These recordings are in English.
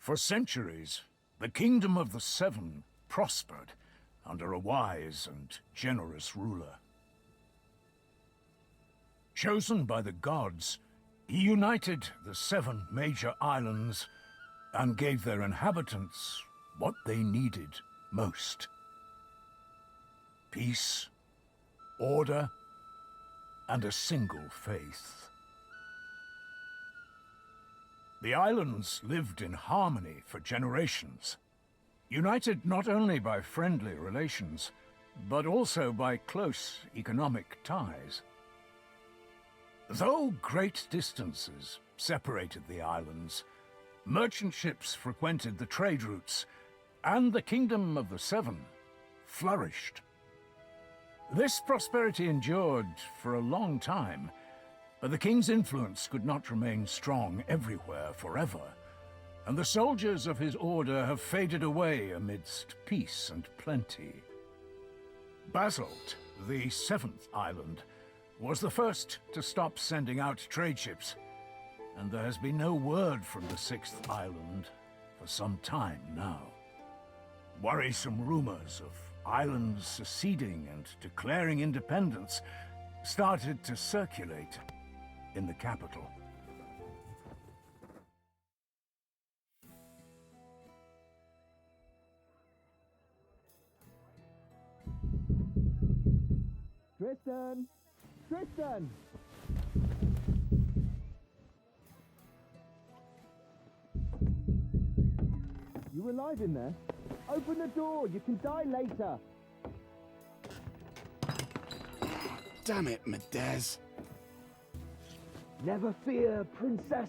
For centuries, the Kingdom of the Seven prospered under a wise and generous ruler. Chosen by the gods, he united the 7 major islands and gave their inhabitants what they needed most. Peace, order, and a single faith. The islands lived in harmony for generations, united not only by friendly relations, but also by close economic ties. Though great distances separated the islands, merchant ships frequented the trade routes, and the Kingdom of the Seven flourished. This prosperity endured for a long time, but the king's influence could not remain strong everywhere forever, and the soldiers of his order have faded away amidst peace and plenty. Basalt, the 7th island, was the first to stop sending out trade ships, and there has been no word from the 6th island for some time now. Worrisome rumors of islands seceding and declaring independence started to circulate in the capital. Tristan! Tristan! You alive in there? Open the door, you can die later. Damn it, Medez. Never fear, princess.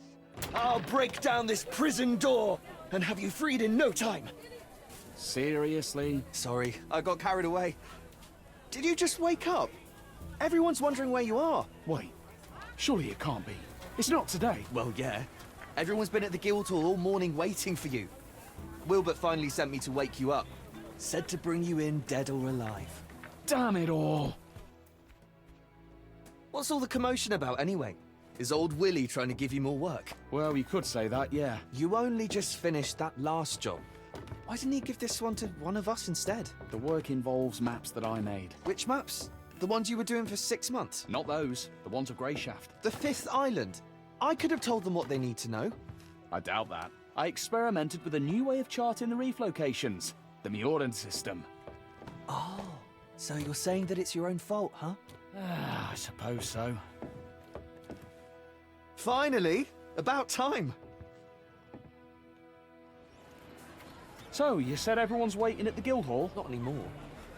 I'll break down this prison door and have you freed in no time. Seriously? Sorry, I got carried away. Did you just wake up? Everyone's wondering where you are. Wait, surely it can't be. It's not today. Well, yeah. Everyone's been at the Guildhall all morning waiting for you. Wilbert finally sent me to wake you up. Said to bring you in dead or alive. Damn it all. What's all the commotion about anyway? Is old Willie trying to give you more work? Well, you could say that, yeah. You only just finished that last job. Why didn't he give this one to one of us instead? The work involves maps that I made. Which maps? The ones you were doing for 6 months? Not those. The ones of Greyshaft. The 5th island? I could have told them what they need to know. I doubt that. I experimented with a new way of charting the reef locations. The Mjordan system. Oh, so you're saying that it's your own fault, huh? I suppose so. Finally! About time! So, you said everyone's waiting at the Guildhall? Not anymore.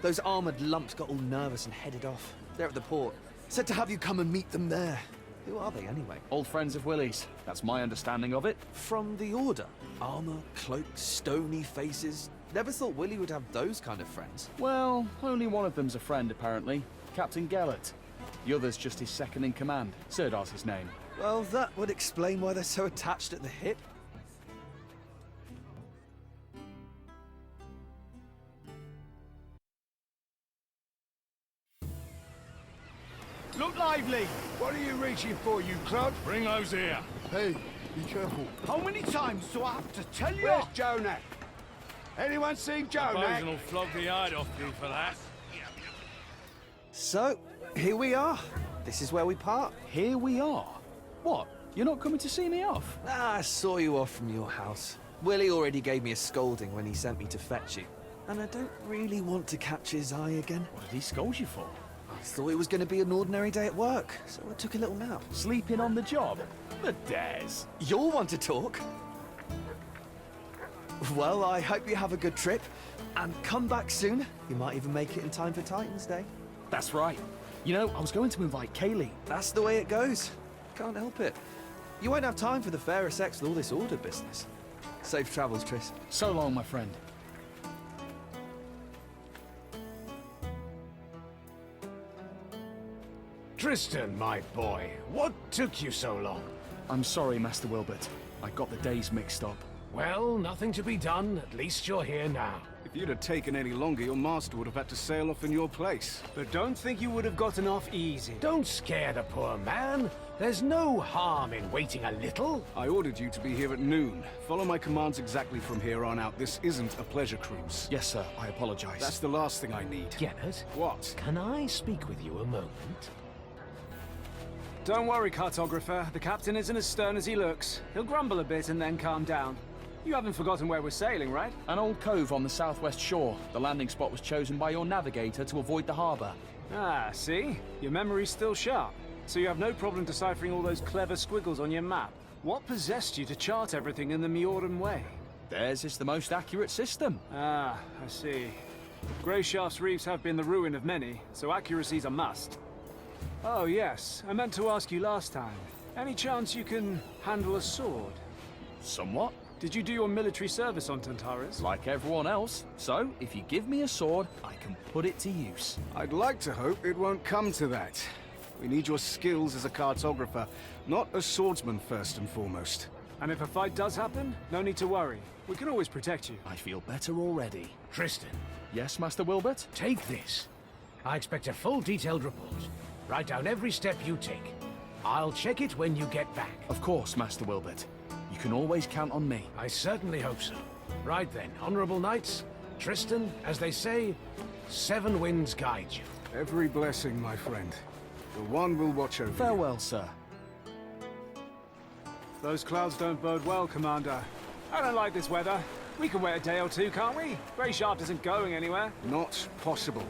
Those armoured lumps got all nervous and headed off. They're at the port. Said to have you come and meet them there. Who are they anyway? Old friends of Willie's. That's my understanding of it. From the Order? Armour, cloaks, stony faces. Never thought Willie would have those kind of friends. Well, only one of them's a friend, apparently. Captain Gellert. The other's just his second in command. Sirdar's his name. Well, that would explain why they're so attached at the hip. Look lively! What are you reaching for, you crud? Bring those here. Hey, be careful. How many times do I have to tell you? Where's Jonak? Anyone seen Jonak? will flog the hide off you for that. So, here we are. This is where we part. Here we are. What? You're not coming to see me off? I saw you off from your house. Willie already gave me a scolding when he sent me to fetch you. And I don't really want to catch his eye again. What did he scold you for? I thought it was going to be an ordinary day at work, so I took a little nap. Sleeping on the job? Medez. You'll want to talk. Well, I hope you have a good trip, and come back soon. You might even make it in time for Titan's Day. That's right. You know, I was going to invite Kaylee. That's the way it goes. Can't help it. You won't have time for the fairer sex with all this order business. Safe travels, Tris. So long, my friend. Tristan, my boy, what took you so long? I'm sorry, Master Wilbert. I got the days mixed up. Well, nothing to be done. At least you're here now. If you'd have taken any longer, your master would have had to sail off in your place. But don't think you would have gotten off easy. Don't scare the poor man. There's no harm in waiting a little. I ordered you to be here at noon. Follow my commands exactly from here on out. This isn't a pleasure cruise. Yes, sir. I apologize. That's the last thing I need. Gellert, What? can I speak with you a moment? Don't worry, cartographer. The captain isn't as stern as he looks. He'll grumble a bit and then calm down. You haven't forgotten where we're sailing, right? An old cove on the southwest shore. The landing spot was chosen by your navigator to avoid the harbor. Ah, see? Your memory's still sharp. So you have no problem deciphering all those clever squiggles on your map. What possessed you to chart everything in the Mioran way? Theirs is the most accurate system. Ah, I see. Greyshaft's reefs have been the ruin of many, so accuracy's a must. Oh yes, I meant to ask you last time. Any chance you can handle a sword? Somewhat. Did you do your military service on Tantarus? Like everyone else. So, if you give me a sword, I can put it to use. I'd like to hope it won't come to that. We need your skills as a cartographer, not a swordsman first and foremost. And if a fight does happen, no need to worry. We can always protect you. I feel better already. Tristan, Yes, Master Wilbert? take this. I expect a full detailed report. Write down every step you take. I'll check it when you get back. Of course, Master Wilbert. You can always count on me. I certainly hope so. Right then, honorable knights. Tristan, as they say, 7 winds guide you. Every blessing, my friend. The one will watch over you. Farewell, sir. Those clouds don't bode well, Commander. I don't like this weather. We can wait a day or two, can't we? Greyshaft isn't going anywhere. Not possible.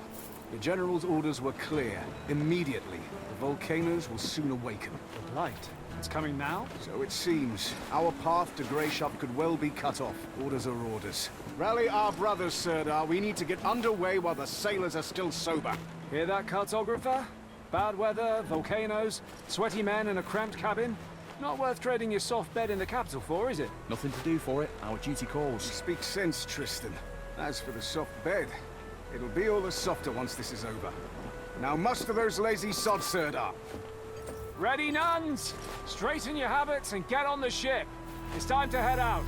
The General's orders were clear. Immediately. The volcanoes will soon awaken. The blight. It's coming now? So it seems. Our path to Greyshaft could well be cut off. Orders are orders. Rally our brothers, Sirdar. We need to get underway while the sailors are still sober. Hear that, cartographer? Bad weather, volcanoes, sweaty men in a cramped cabin. Not worth trading your soft bed in the capital for, is it? Nothing to do for it. Our duty calls. Speak sense, Tristan. As for the soft bed, it'll be all the softer once this is over. Now muster those lazy sods, Sirdar. Ready, nuns? Straighten your habits and get on the ship. It's time to head out.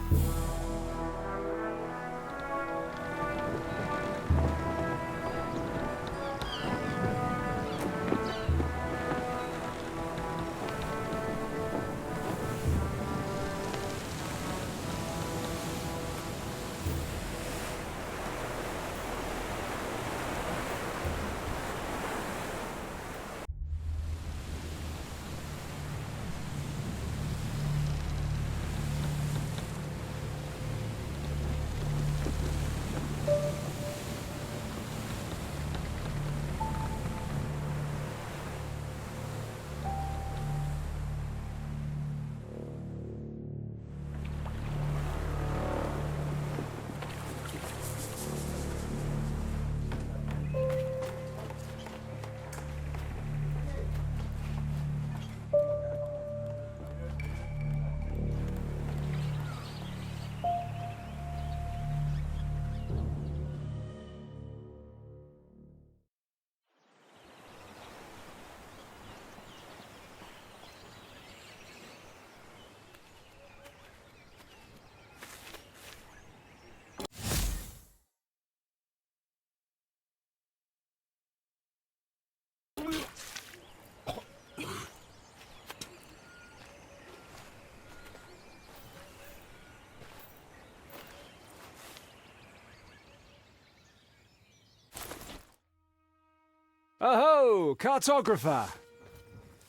Oh, cartographer!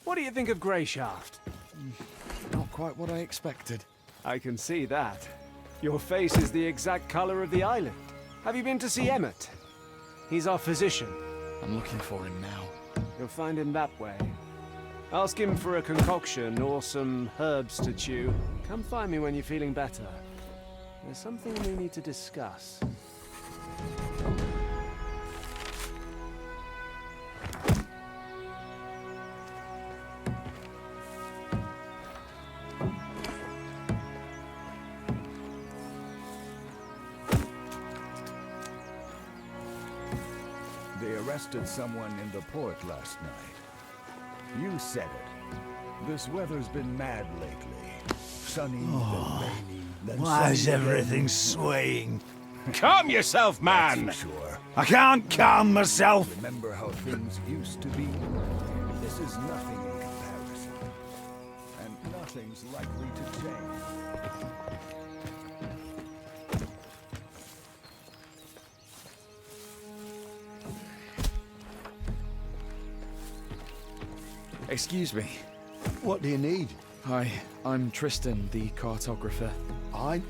What do you think of Greyshaft? Not quite what I expected. I can see that. Your face is the exact color of the island. Have you been to see Emmett? He's our physician. I'm looking for him now. You'll find him that way. Ask him for a concoction or some herbs to chew. Come find me when you're feeling better. There's something we need to discuss. They arrested someone in the port last night. You said it. This weather's been mad lately. Sunny, then rainy, Why is everything swaying? Calm yourself, man! Sure. I can't calm myself! Remember how things used to be? This is nothing in comparison. And nothing's likely to change. Excuse me. What do you need? Hi, I'm Tristan, the cartographer. I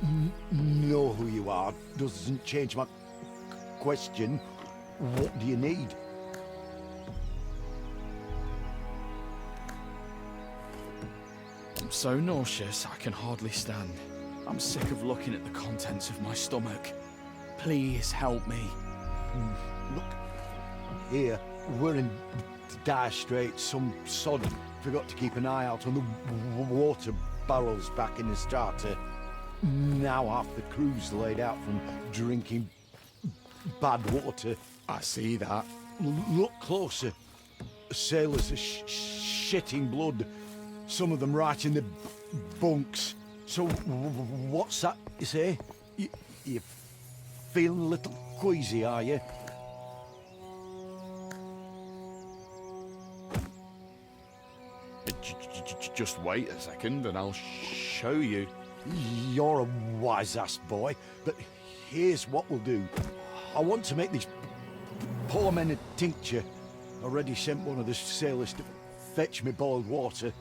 know who you are. Doesn't change my question. What do you need? I'm so nauseous I can hardly stand. I'm sick of looking at the contents of my stomach. Please help me. Look, here, we're in dire straits. Some sod forgot to keep an eye out on the water barrels back in the starter. Now half the crew's laid out from drinking bad water. I see that. Look closer. Sailors are shitting blood. Some of them right in the bunks. So what's that you say? You feeling a little queasy, are you? Just wait a second and I'll show you. You're a wise-ass boy, but here's what we'll do. I want to make these poor men a tincture. I already sent one of the sailors to fetch me boiled water.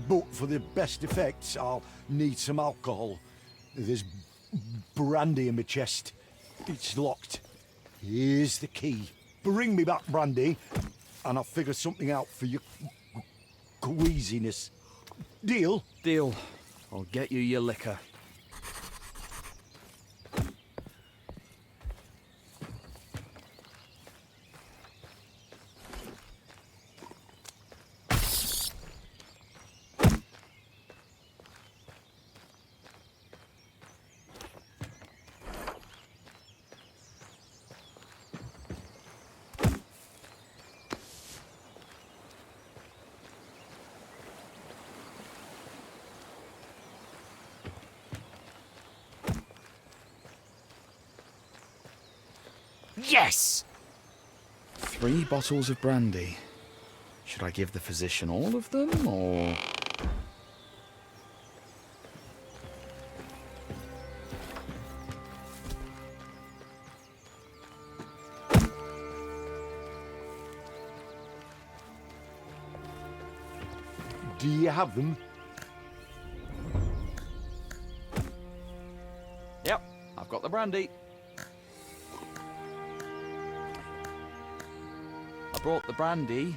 But for the best effects, I'll need some alcohol. There's brandy in my chest. It's locked. Here's the key. Bring me back brandy, and I'll figure something out for your queasiness. Deal? Deal. I'll get you your liquor. Yes! 3 bottles of brandy. Should I give the physician all of them, or...? Do you have them? Yep, I've got the brandy. I brought the brandy.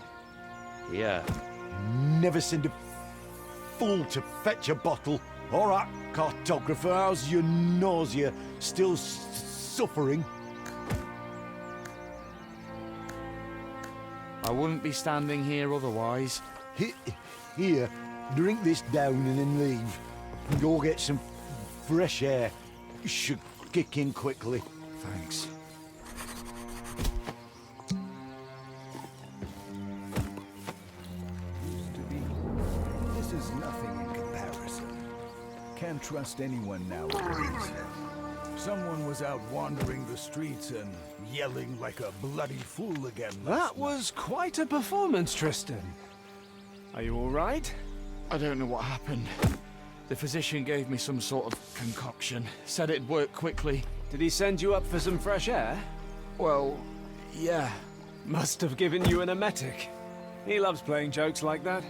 Here. Never send a fool to fetch a bottle. All right, cartographer, how's your nausea? Still suffering? I wouldn't be standing here otherwise. Here, drink this down and then leave. Go get some fresh air. Should kick in quickly. Thanks. This is nothing in comparison. Can't trust anyone nowadays. Someone was out wandering the streets and yelling like a bloody fool again. That was quite a performance, Tristan. Are you all right? I don't know what happened. The physician gave me some sort of concoction. Said it'd work quickly. Did he send you up for some fresh air? Well, yeah. Must have given you an emetic. He loves playing jokes like that.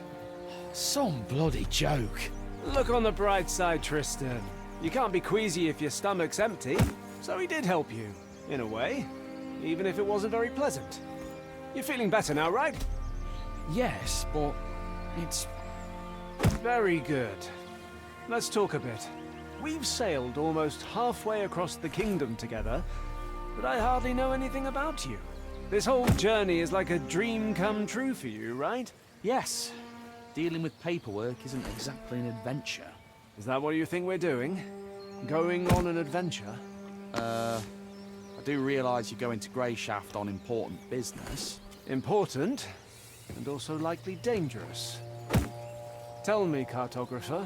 Some bloody joke. Look on the bright side, Tristan. You can't be queasy if your stomach's empty. So he did help you, in a way. Even if it wasn't very pleasant. You're feeling better now, right? Yes, but it's... Very good. Let's talk a bit. We've sailed almost halfway across the kingdom together, but I hardly know anything about you. This whole journey is like a dream come true for you, right? Yes. Dealing with paperwork isn't exactly an adventure. Is that what you think we're doing? Going on an adventure? I do realise you're going to Greyshaft on important business. Important, and also likely dangerous. Tell me, cartographer,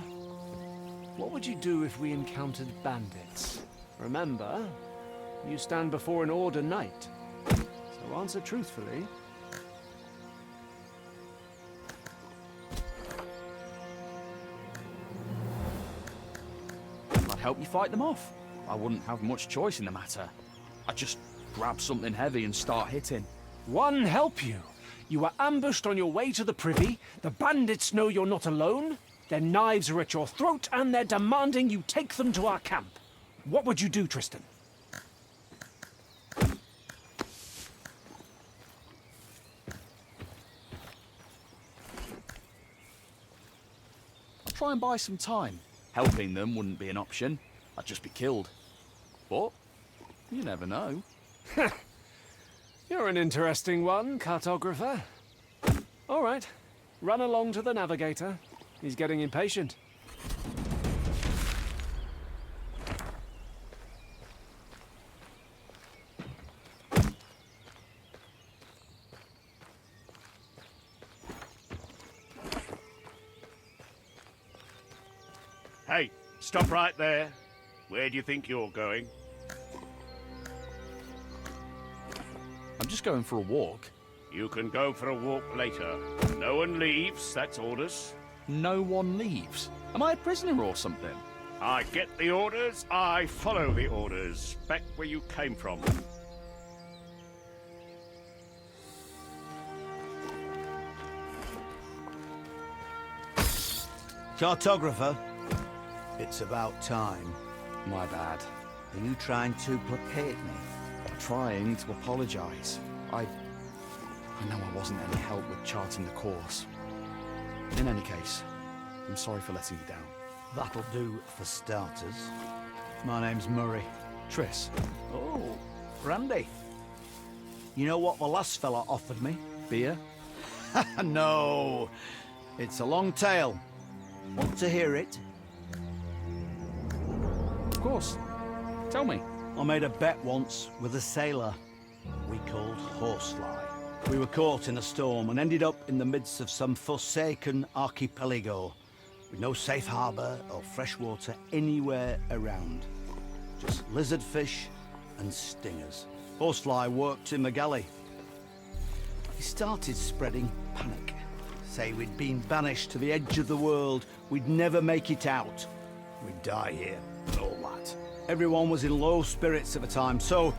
What would you do if we encountered bandits? Remember, you stand before an Order knight. So answer truthfully. I'd help you fight them off. I wouldn't have much choice in the matter. I'd just grab something heavy and start hitting. One help you. You are ambushed on your way to the privy. The bandits know you're not alone. Their knives are at your throat, and they're demanding you take them to our camp. What would you do, Tristan? I'd try and buy some time. Helping them wouldn't be an option. I'd just be killed. But you never know. You're an interesting one, cartographer. All right, run along to the navigator. He's getting impatient. Hey, stop right there. Where do you think you're going? I'm just going for a walk. You can go for a walk later. No one leaves, that's orders. No one leaves. Am I a prisoner or something? I get the orders, I follow the orders. Back where you came from. Cartographer, it's about time. My bad. Are you trying to placate me? Trying to apologise. I know I wasn't any help with charting the course. In any case, I'm sorry for letting you down. That'll do for starters. My name's Murray. Triss. Oh, Randy. You know what the last fella offered me? Beer? No, it's a long tale. Want to hear it? Of course. Tell me. I made a bet once with a sailor we called Horsefly. We were caught in a storm and ended up in the midst of some forsaken archipelago with no safe harbour or fresh water anywhere around. Just lizardfish and stingers. Horsefly worked in the galley. He started spreading panic. Say we'd been banished to the edge of the world, we'd never make it out. We'd die here, and all that. Everyone was in low spirits at the time, so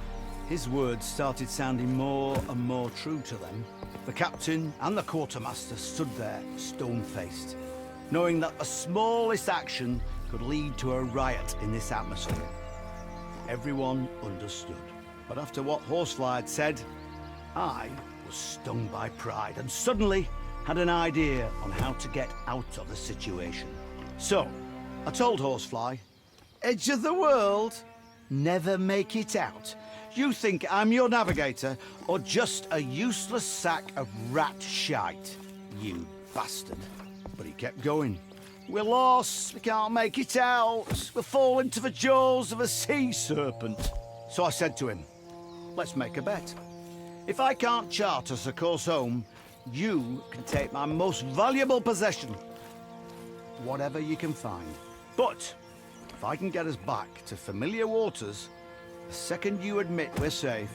his words started sounding more and more true to them. The captain and the quartermaster stood there, stone-faced, knowing that the smallest action could lead to a riot in this atmosphere. Everyone understood. But after what Horsefly had said, I was stung by pride and suddenly had an idea on how to get out of the situation. So, I told Horsefly, edge of the world, never make it out. You think I'm your navigator or just a useless sack of rat shite, you bastard. But he kept going. We're lost, we can't make it out, we'll fall into the jaws of a sea serpent. So I said to him, let's make a bet. If I can't chart us a course home, you can take my most valuable possession. Whatever you can find. But if I can get us back to familiar waters, the second you admit we're safe,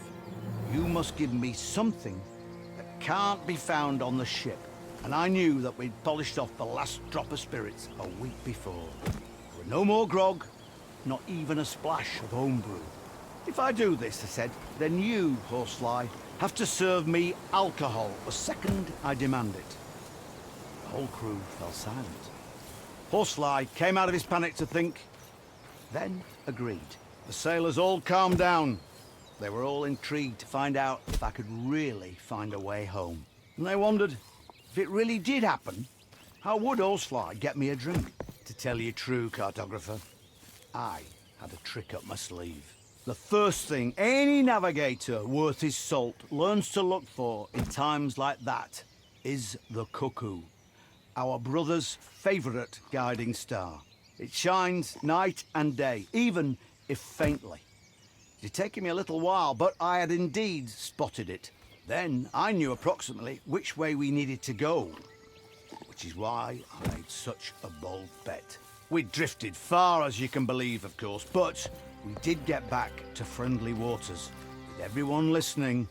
you must give me something that can't be found on the ship. And I knew that we'd polished off the last drop of spirits a week before. There were no more grog, not even a splash of homebrew. If I do this, I said, then you, Horsefly, have to serve me alcohol the second I demand it. The whole crew fell silent. Horsefly came out of his panic to think, then agreed. The sailors all calmed down. They were all intrigued to find out if I could really find a way home. And they wondered, if it really did happen, how would Horsefly get me a drink? To tell you true, cartographer, I had a trick up my sleeve. The first thing any navigator worth his salt learns to look for in times like that is the cuckoo, our brother's favourite guiding star. It shines night and day, even if faintly. It had taken me a little while, but I had indeed spotted it. Then I knew approximately which way we needed to go, which is why I made such a bold bet. We'd drifted far, as you can believe, of course, but we did get back to friendly waters. With everyone listening,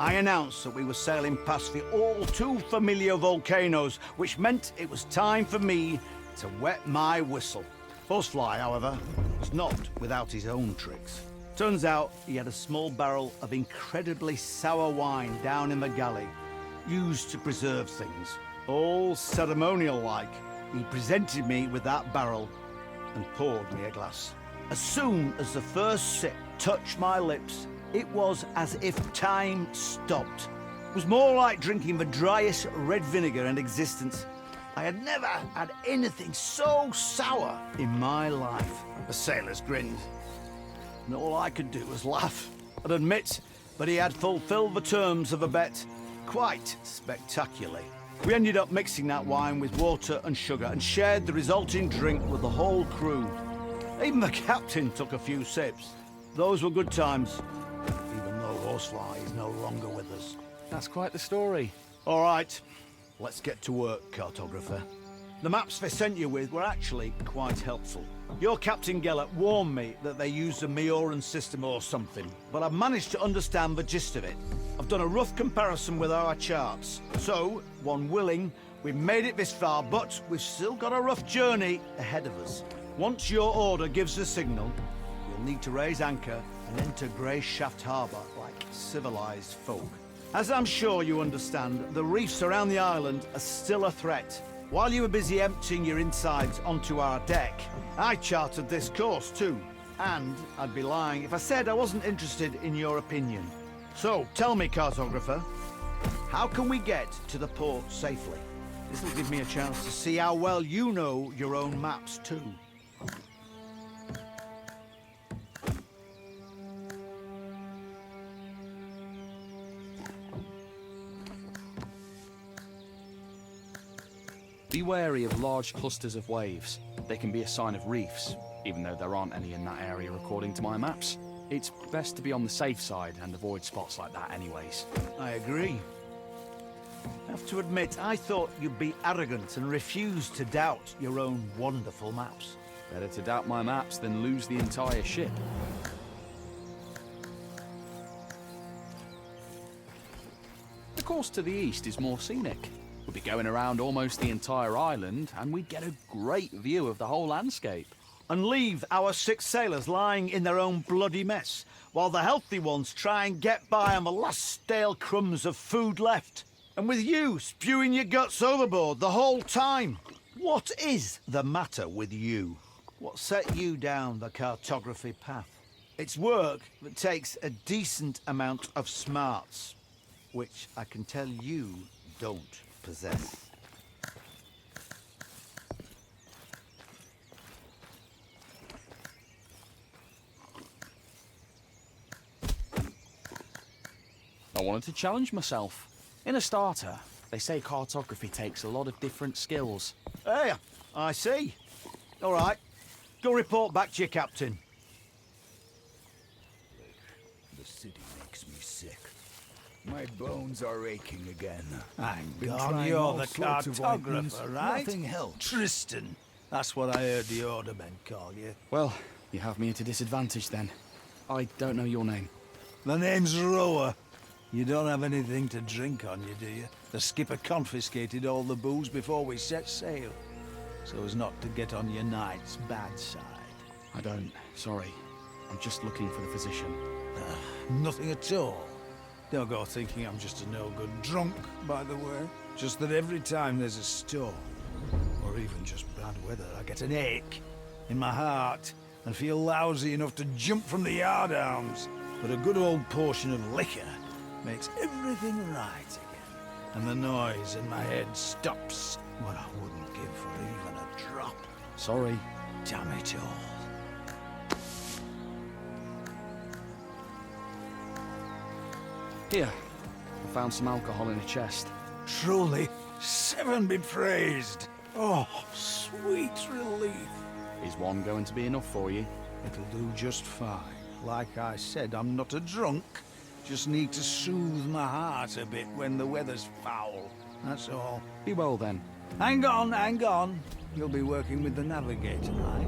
I announced that we were sailing past the all too familiar volcanoes, which meant it was time for me to wet my whistle. Buzzfly, however, was not without his own tricks. Turns out he had a small barrel of incredibly sour wine down in the galley, used to preserve things. All ceremonial-like, he presented me with that barrel and poured me a glass. As soon as the first sip touched my lips, it was as if time stopped. It was more like drinking the driest red vinegar in existence. I had never had anything so sour in my life. The sailors grinned, and all I could do was laugh and admit that he had fulfilled the terms of the bet quite spectacularly. We ended up mixing that wine with water and sugar and shared the resulting drink with the whole crew. Even the captain took a few sips. Those were good times, even though Horsefly is no longer with us. That's quite the story. All right, let's get to work, cartographer. The maps they sent you with were actually quite helpful. Your Captain Gellert warned me that they used a Mioran system or something, but I've managed to understand the gist of it. I've done a rough comparison with our charts. So, one willing, we've made it this far, but we've still got a rough journey ahead of us. Once your order gives the signal, we'll need to raise anchor and enter Grey Shaft Harbour like civilized folk. As I'm sure you understand, the reefs around the island are still a threat. While you were busy emptying your insides onto our deck, I charted this course too. And I'd be lying if I said I wasn't interested in your opinion. So, tell me, cartographer, how can we get to the port safely? This will give me a chance to see how well you know your own maps too. Be wary of large clusters of waves. They can be a sign of reefs, even though there aren't any in that area according to my maps. It's best to be on the safe side and avoid spots like that anyways. I agree. I have to admit, I thought you'd be arrogant and refuse to doubt your own wonderful maps. Better to doubt my maps than lose the entire ship. The course to the east is more scenic. We'll be going around almost the entire island, and we'd get a great view of the whole landscape. And leave our 6 sailors lying in their own bloody mess, while the healthy ones try and get by on the last stale crumbs of food left. And with you spewing your guts overboard the whole time. What is the matter with you? What set you down the cartography path? It's work that takes a decent amount of smarts, which I can tell you don't possess. I wanted to challenge myself. In a starter, they say cartography takes a lot of different skills. Hey, I see. All right, go report back to your captain. The city makes me sick. My bones are aching again. Hang Been on, trying you're all the sorts of ointments. cartographer, right? Nothing helps. Tristan. That's what I heard the ordermen call you. Well, you have me at a disadvantage then. I don't know your name. The name's Rower. You don't have anything to drink on you, do you? The skipper confiscated all the booze before we set sail, so as not to get on your knight's bad side. I don't. Sorry. I'm just looking for the physician. Nothing at all. Don't go thinking I'm just a no-good drunk, by the way. Just that every time there's a storm, or even just bad weather, I get an ache in my heart and feel lousy enough to jump from the yardarms. But a good old portion of liquor makes everything right again. And the noise in my head stops what I wouldn't give for even a drop. Sorry. Damn it all. Here. I found some alcohol in a chest. Truly, 7 be praised. Oh, sweet relief. Is one going to be enough for you? It'll do just fine. Like I said, I'm not a drunk. Just need to soothe my heart a bit when the weather's foul. That's all. Be well then. Hang on, hang on. You'll be working with the navigator, aye?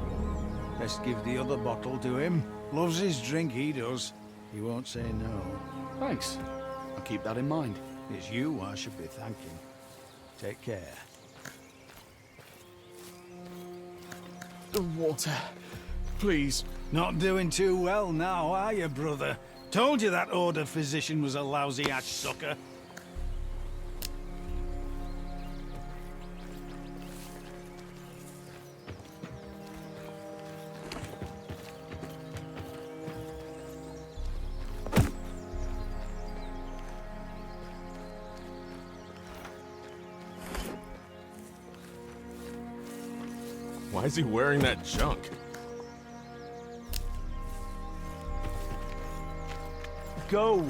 Best give the other bottle to him. Loves his drink, he does. He won't say no. Thanks. I'll keep that in mind. It's you I should be thanking. Take care. The water. Please. Not doing too well now, are you, brother? Told you that Order physician was a lousy ash sucker. Why is he wearing that junk? Go!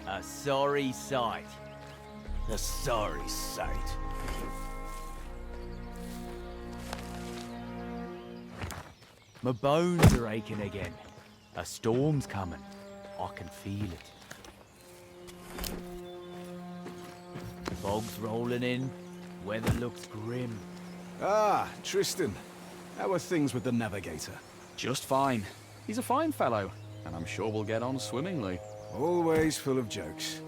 A sorry sight. A sorry sight. My bones are aching again. A storm's coming. I can feel it. Fog's rolling in. Weather looks grim. Ah, Tristan. How are things with the navigator? Just fine. He's a fine fellow, and I'm sure we'll get on swimmingly. Always full of jokes.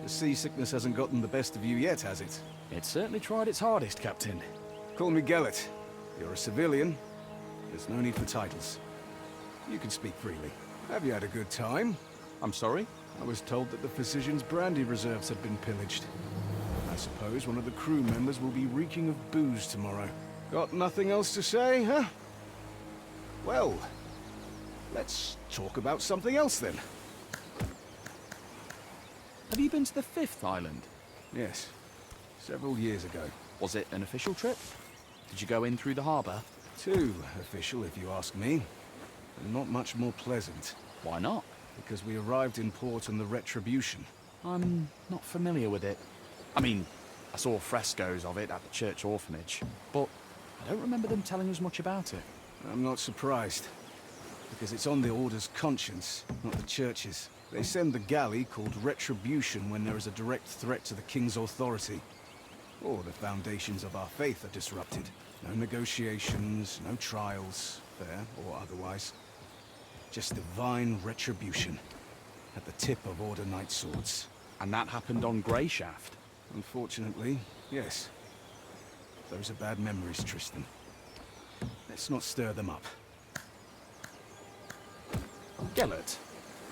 The seasickness hasn't gotten the best of you yet, has it? It certainly tried its hardest, Captain. Call me Gellet. You're a civilian. There's no need for titles. You can speak freely. Have you had a good time? I'm sorry? I was told that the physician's brandy reserves had been pillaged. I suppose one of the crew members will be reeking of booze tomorrow. Got nothing else to say, huh? Well, let's talk about something else then. Have you been to the 5th island? Yes, several years ago. Was it an official trip? Did you go in through the harbour? Too official, if you ask me. And not much more pleasant. Why not? Because we arrived in port on the Retribution. I'm not familiar with it. I mean, I saw frescoes of it at the church orphanage, but I don't remember them telling us much about it. I'm not surprised. Because it's on the Order's conscience, not the Church's. They send the galley called Retribution when there is a direct threat to the King's authority. Or the foundations of our faith are disrupted. No negotiations, no trials, fair or otherwise. Just divine retribution. At the tip of Order Knight swords. And that happened on Greyshaft? Unfortunately, yes. Those are bad memories, Tristan. Let's not stir them up. Gellet,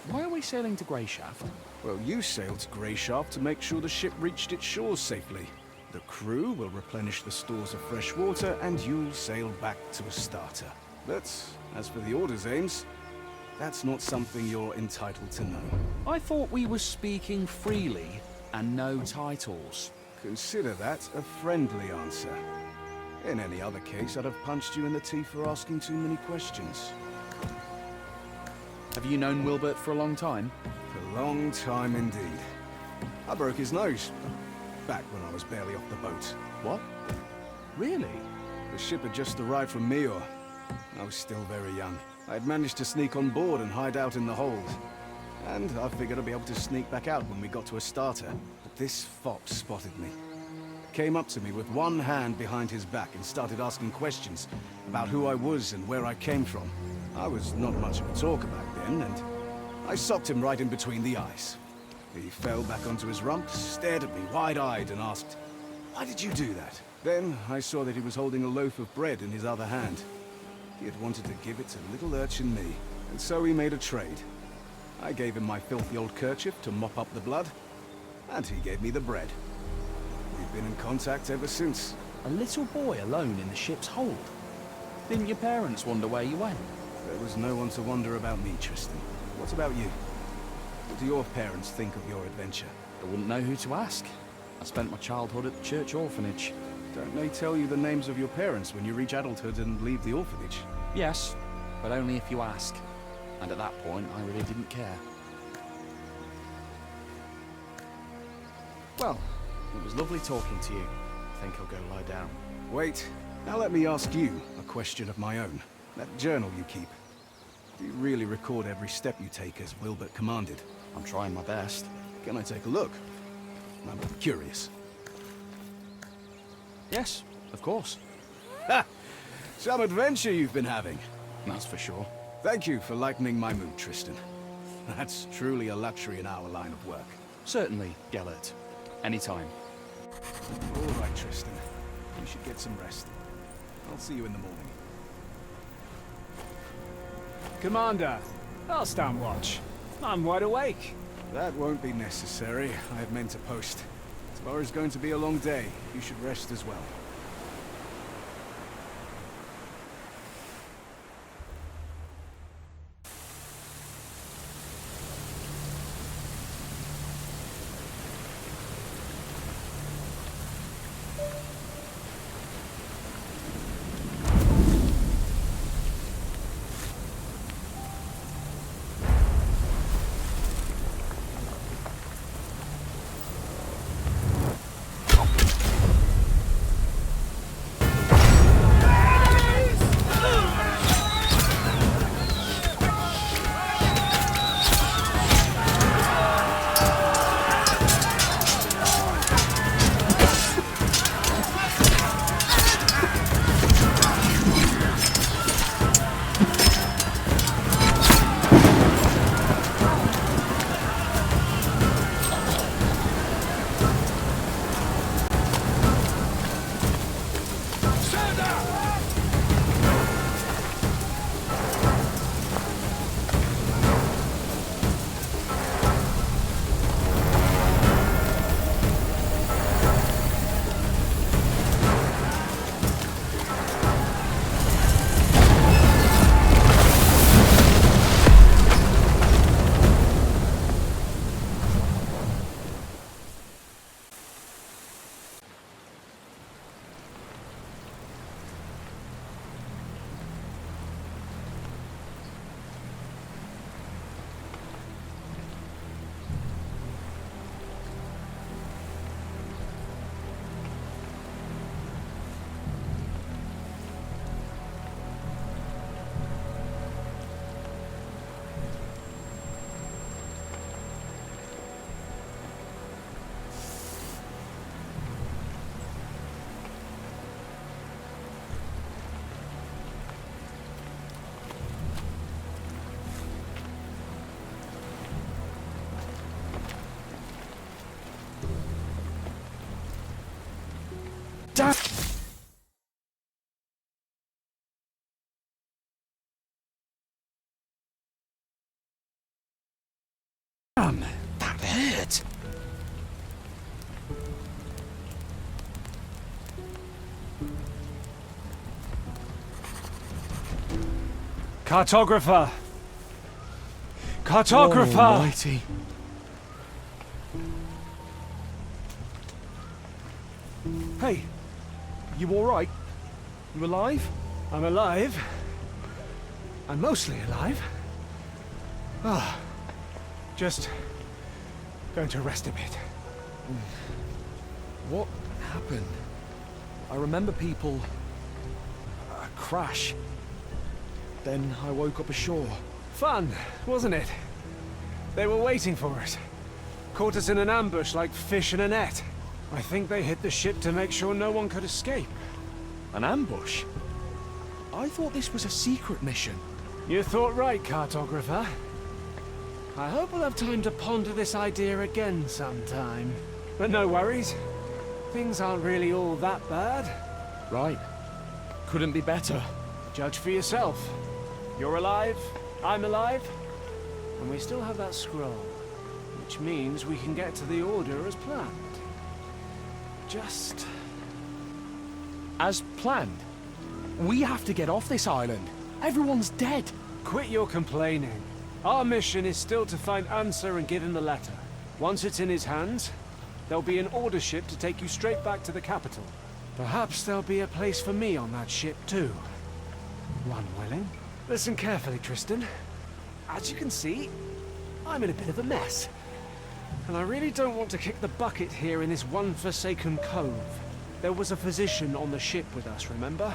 why are we sailing to Greyshaft? Well, you sailed to Greyshaft to make sure the ship reached its shores safely. The crew will replenish the stores of fresh water, and you'll sail back to Astata. But as for the Order's aims, that's not something you're entitled to know. I thought we were speaking freely and no titles. Consider that a friendly answer. In any other case, I'd have punched you in the teeth for asking too many questions. Have you known Wilbert for a long time? A long time indeed. I broke his nose. Back when I was barely off the boat. What? Really? The ship had just arrived from Mior. I was still very young. I had managed to sneak on board and hide out in the hold. And I figured I'd be able to sneak back out when we got to Astata. But this fop spotted me. Came up to me with one hand behind his back and started asking questions about who I was and where I came from. I was not much of a talker back then, and I socked him right in between the eyes. He fell back onto his rump, stared at me wide-eyed and asked, "Why did you do that?" Then I saw that he was holding a loaf of bread in his other hand. He had wanted to give it to little urchin me, and so we made a trade. I gave him my filthy old kerchief to mop up the blood, and he gave me the bread. We've been in contact ever since. A little boy alone in the ship's hold? Didn't your parents wonder where you went? There was no one to wonder about me, Tristan. What about you? What do your parents think of your adventure? I wouldn't know who to ask. I spent my childhood at the church orphanage. Don't they tell you the names of your parents when you reach adulthood and leave the orphanage? Yes, but only if you ask. And at that point, I really didn't care. Well, it was lovely talking to you. I think I'll go lie down. Wait. Now let me ask you a question of my own. That journal you keep. Do you really record every step you take as Wilbert commanded? I'm trying my best. Can I take a look? I'm curious. Yes, of course. Ha! Some adventure you've been having. That's for sure. Thank you for lightening my mood, Tristan. That's truly a luxury in our line of work. Certainly, Gellert. Anytime. All right, Tristan. You should get some rest. I'll see you in the morning. Commander, I'll stand watch. I'm wide awake. That won't be necessary. I have men to post. Tomorrow's going to be a long day. You should rest as well. Damn, that hurt. Cartographer! Cartographer! Almighty. Hey, you alright? You alive? I'm alive. I'm mostly alive. Ah, just going to rest a bit. What happened? I remember people... a crash. Then I woke up ashore. Fun, wasn't it? They were waiting for us. Caught us in an ambush like fish in a net. I think they hit the ship to make sure no one could escape. An ambush? I thought this was a secret mission. You thought right, Cartographer. I hope we'll have time to ponder this idea again sometime. But no worries. Things aren't really all that bad. Right. Couldn't be better. Judge for yourself. You're alive, I'm alive, and we still have that scroll, which means we can get to the Order as planned. Just... as planned? We have to get off this island. Everyone's dead. Quit your complaining. Our mission is still to find Answer and give him the letter. Once it's in his hands, there'll be an Order ship to take you straight back to the capital. Perhaps there'll be a place for me on that ship too. One willing. Listen carefully, Tristan. As you can see, I'm in a bit of a mess. And I really don't want to kick the bucket here in this one forsaken cove. There was a physician on the ship with us, remember?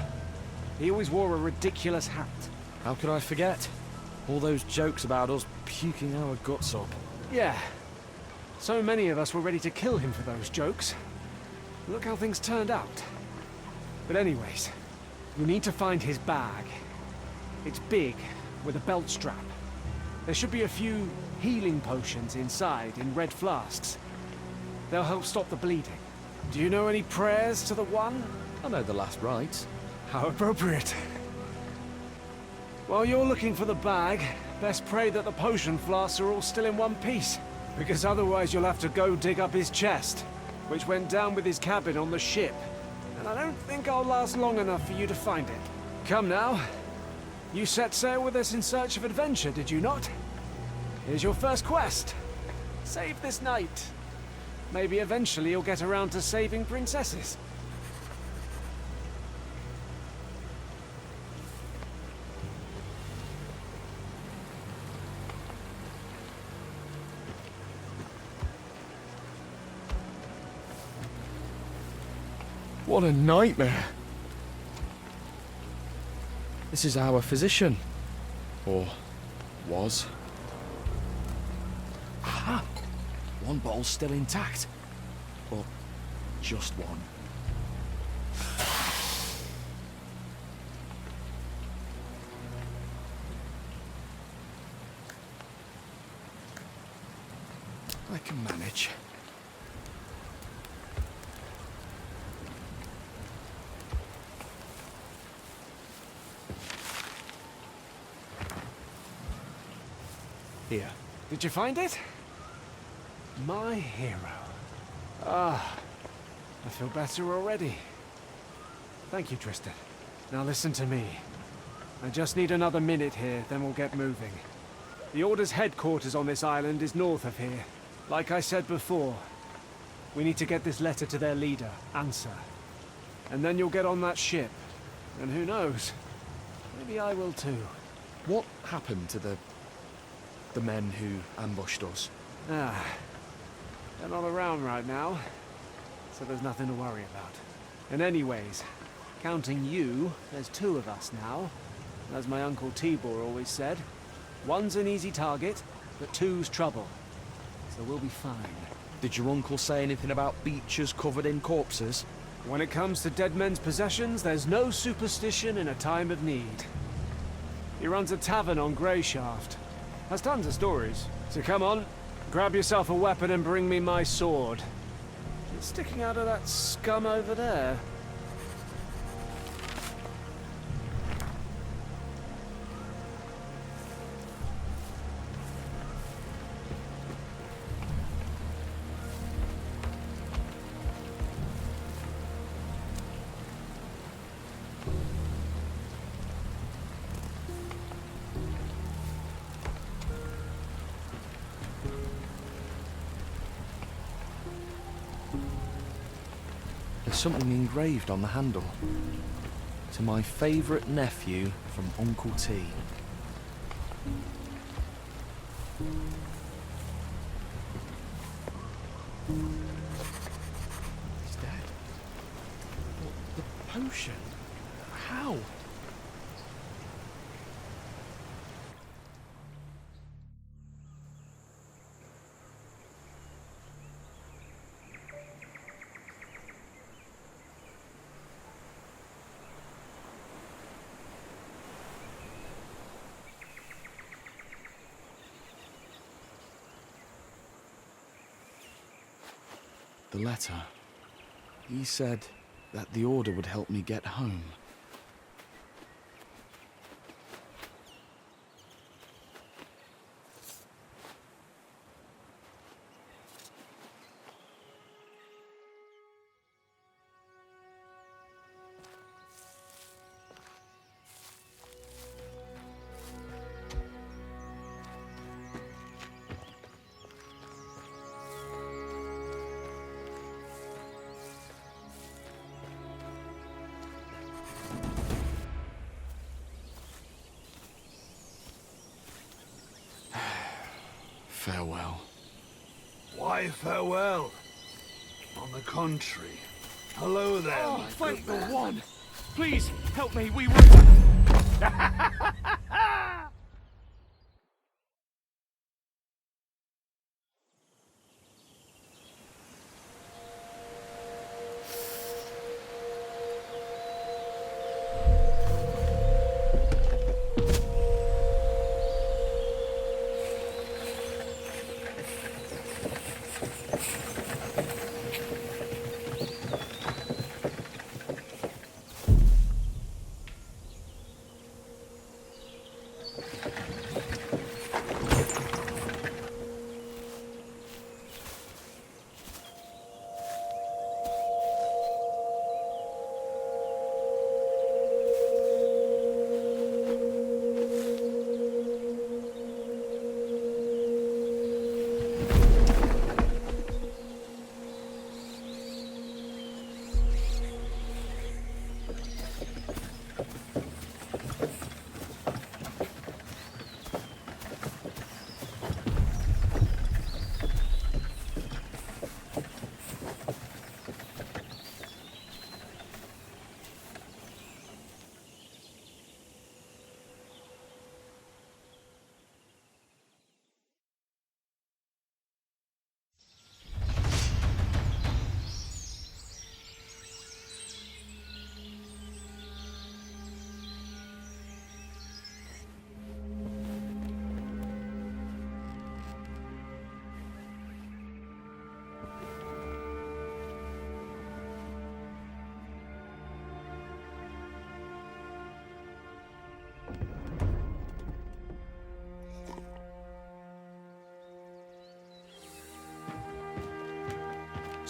He always wore a ridiculous hat. How could I forget? All those jokes about us puking our guts up. Yeah. So many of us were ready to kill him for those jokes. Look how things turned out. But anyways, you need to find his bag. It's big, with a belt strap. There should be a few healing potions inside in red flasks. They'll help stop the bleeding. Do you know any prayers to the One? I know the last rites. How appropriate. While you're looking for the bag, best pray that the potion flasks are all still in one piece. Because otherwise you'll have to go dig up his chest, which went down with his cabin on the ship. And I don't think I'll last long enough for you to find it. Come now. You set sail with us in search of adventure, did you not? Here's your first quest. Save this knight. Maybe eventually you'll get around to saving princesses. What a nightmare. This is our physician. Or was. Aha! One bottle's still intact. Or just one. I can manage. Here. Did you find it? My hero. Ah, I feel better already. Thank you, Tristan. Now listen to me. I just need another minute here, then we'll get moving. The Order's headquarters on this island is north of here. Like I said before, we need to get this letter to their leader, Ansa. And then you'll get on that ship. And who knows? Maybe I will too. What happened to the men who ambushed us? Ah, they're not around right now, so there's nothing to worry about. And anyways, counting you, there's two of us now. As my Uncle Tibor always said, one's an easy target, but two's trouble. So we'll be fine. Did your uncle say anything about beaches covered in corpses? When it comes to dead men's possessions, there's no superstition in a time of need. He runs a tavern on Greyshaft. Has tons of stories. So come on, grab yourself a weapon and bring me my sword. It's sticking out of that scum over there. There's something engraved on the handle. To my favourite nephew from Uncle T. He's dead. But the potion? How? The letter. He said that the Order would help me get home. Farewell. Why farewell? On the contrary. Hello there, Oh, my thank good the man. One! Please, help me, we were...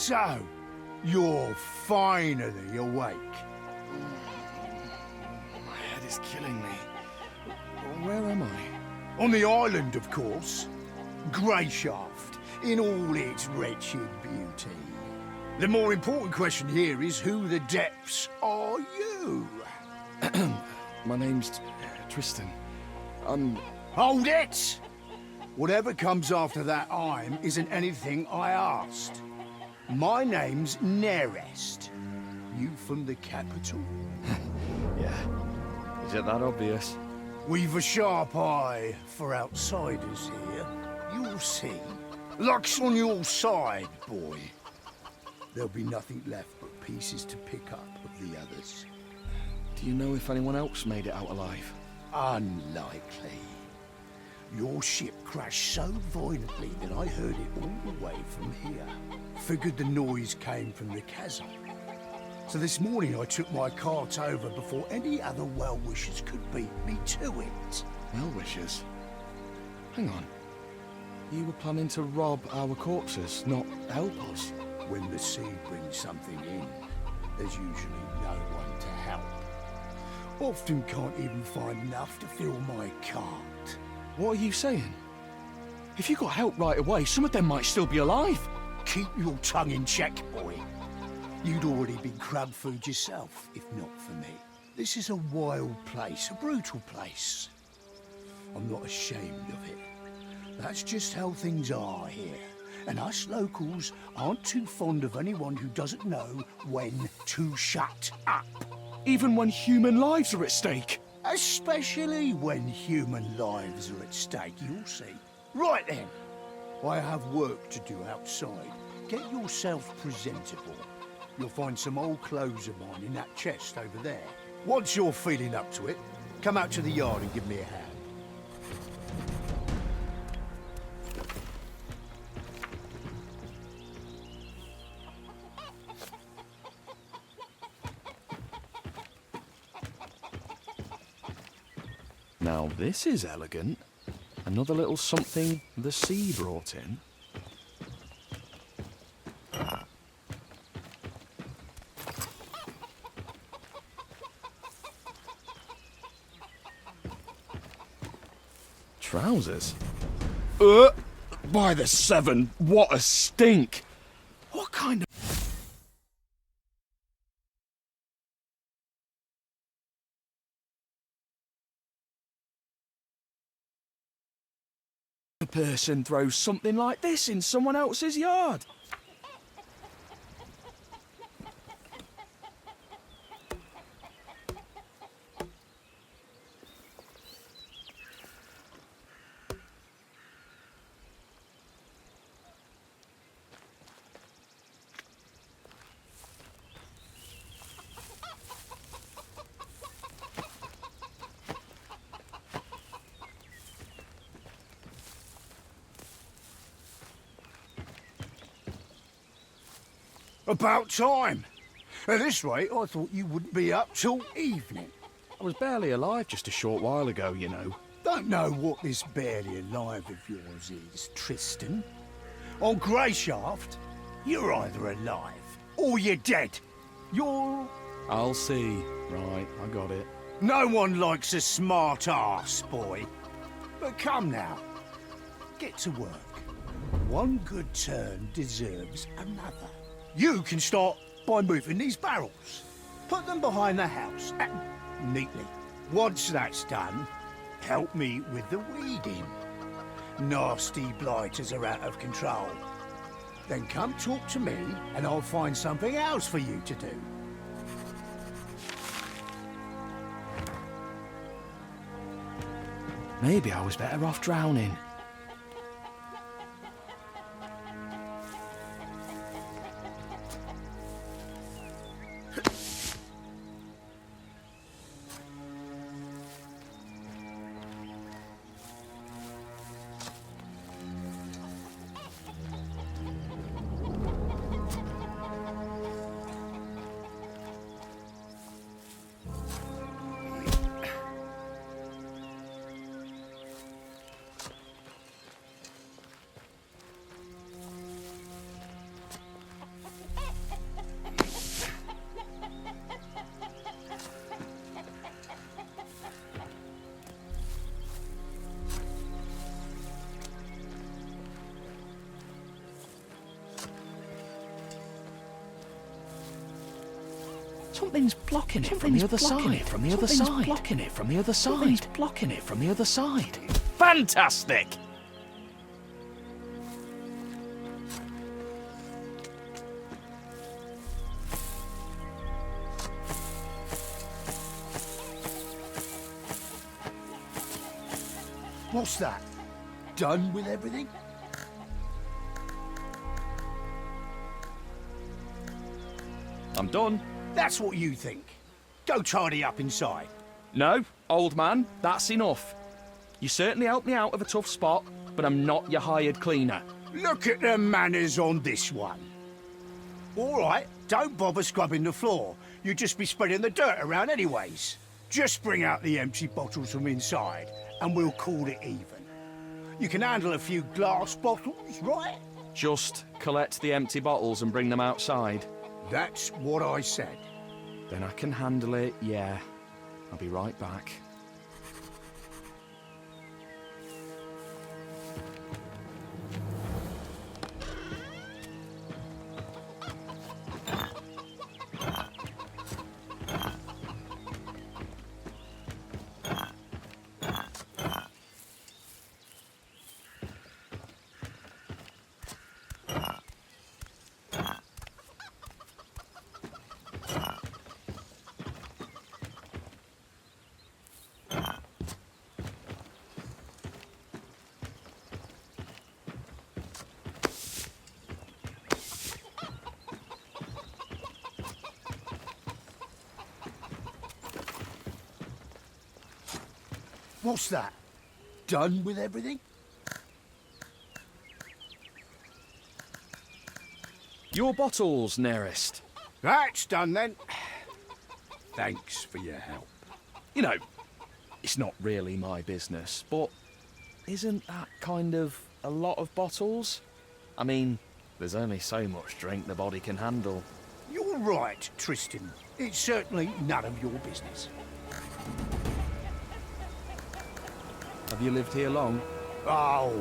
So, you're finally awake. My head is killing me. Where am I? On the island, of course. Greyshaft, in all its wretched beauty. The more important question here is who the depths are you? My name's Tristan. Hold it! Whatever comes after that I'm isn't anything I asked. My name's Nerest. You from the capital? Yeah. Is it that obvious? We've a sharp eye for outsiders here. You'll see. Luck's on your side, boy. There'll be nothing left but pieces to pick up of the others. Do you know if anyone else made it out alive? Unlikely. Your ship crashed so violently that I heard it all the way from here. Figured the noise came from the chasm. So this morning I took my cart over before any other well-wishers could beat me to it. Well-wishers? Hang on. You were planning to rob our corpses, not help us? When the sea brings something in, there's usually no one to help. Often can't even find enough to fill my cart. What are you saying? If you got help right away, some of them might still be alive. Keep your tongue in check, boy. You'd already been crab food yourself, if not for me. This is a wild place, a brutal place. I'm not ashamed of it. That's just how things are here. And us locals aren't too fond of anyone who doesn't know when to shut up. Even when human lives are at stake. Especially when human lives are at stake, you'll see. Right then. I have work to do outside. Get yourself presentable. You'll find some old clothes of mine in that chest over there. Once you're feeling up to it, come out to the yard and give me a hand. Now this is elegant. Another little something the sea brought in. Trousers? By the seven, what a stink! What kind of... person throws something like this in someone else's yard? About time. At this rate, I thought you wouldn't be up till evening. I was barely alive just a short while ago, you know. Don't know what this barely alive of yours is, Tristan. On Greyshaft, you're either alive or you're dead. You're... I'll see. Right, I got it. No one likes a smart ass, boy. But come now, get to work. One good turn deserves another. You can start by moving these barrels. Put them behind the house, neatly. Once that's done, help me with the weeding. Nasty blighters are out of control. Then come talk to me, and I'll find something else for you to do. Maybe I was better off drowning. Something's blocking it from the other side. From the other side. Blocking it from the other side. Something's blocking it from the other side. Fantastic! What's that? Done with everything? I'm done. That's what you think. Go tidy up inside. No, old man, that's enough. You certainly helped me out of a tough spot, but I'm not your hired cleaner. Look at the manners on this one. All right, don't bother scrubbing the floor. You'd just be spreading the dirt around anyways. Just bring out the empty bottles from inside, and we'll call it even. You can handle a few glass bottles, right? Just collect the empty bottles and bring them outside. That's what I said. Then I can handle it, yeah. I'll be right back. What's that? Done with everything? Your bottles, nearest. That's done then. Thanks for your help. You know, it's not really my business, but isn't that kind of a lot of bottles? I mean, there's only so much drink the body can handle. You're right, Tristan. It's certainly none of your business. Have you lived here long? Oh,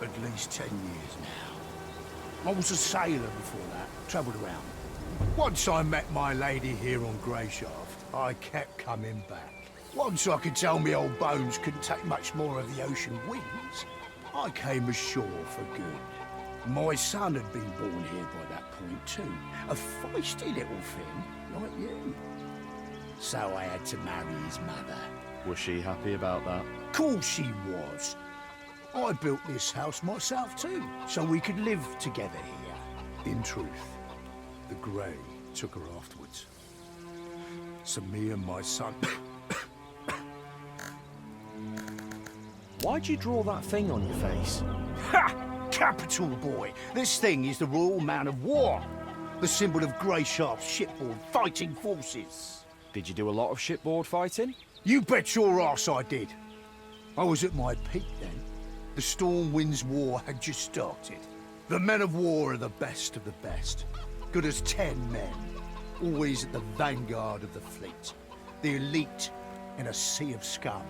at least 10 years now. I was a sailor before that, travelled around. Once I met my lady here on Greyshaft, I kept coming back. Once I could tell me old bones couldn't take much more of the ocean winds, I came ashore for good. My son had been born here by that point too, a feisty little thing, like you. So I had to marry his mother. Was she happy about that? Course she was. I built this house myself too, so we could live together here. In truth, the Grey took her afterwards. So me and my son... Why'd you draw that thing on your face? Ha! Capital, boy! This thing is the Royal Man of War, the symbol of Greyshaft's shipboard fighting forces. Did you do a lot of shipboard fighting? You bet your arse I did. I was at my peak then. The Storm Winds War had just started. The men of war are the best of the best. Good as 10 men. Always at the vanguard of the fleet. The elite in a sea of scum.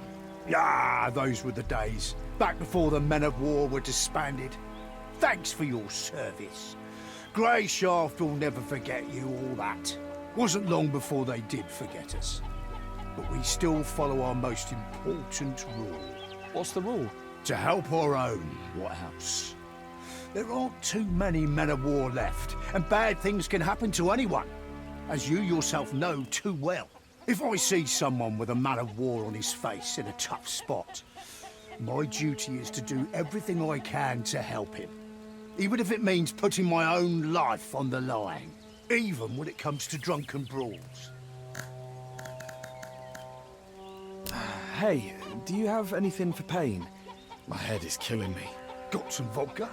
Ah, those were the days. Back before the men of war were disbanded. Thanks for your service. Greyshaft will never forget you, all that. Wasn't long before they did forget us. But we still follow our most important rule. What's the rule? To help our own, what else? There aren't too many men of war left, and bad things can happen to anyone, as you yourself know too well. If I see someone with a man of war on his face in a tough spot, my duty is to do everything I can to help him, even if it means putting my own life on the line, even when it comes to drunken brawls. Hey, do you have anything for pain? My head is killing me. Got some vodka?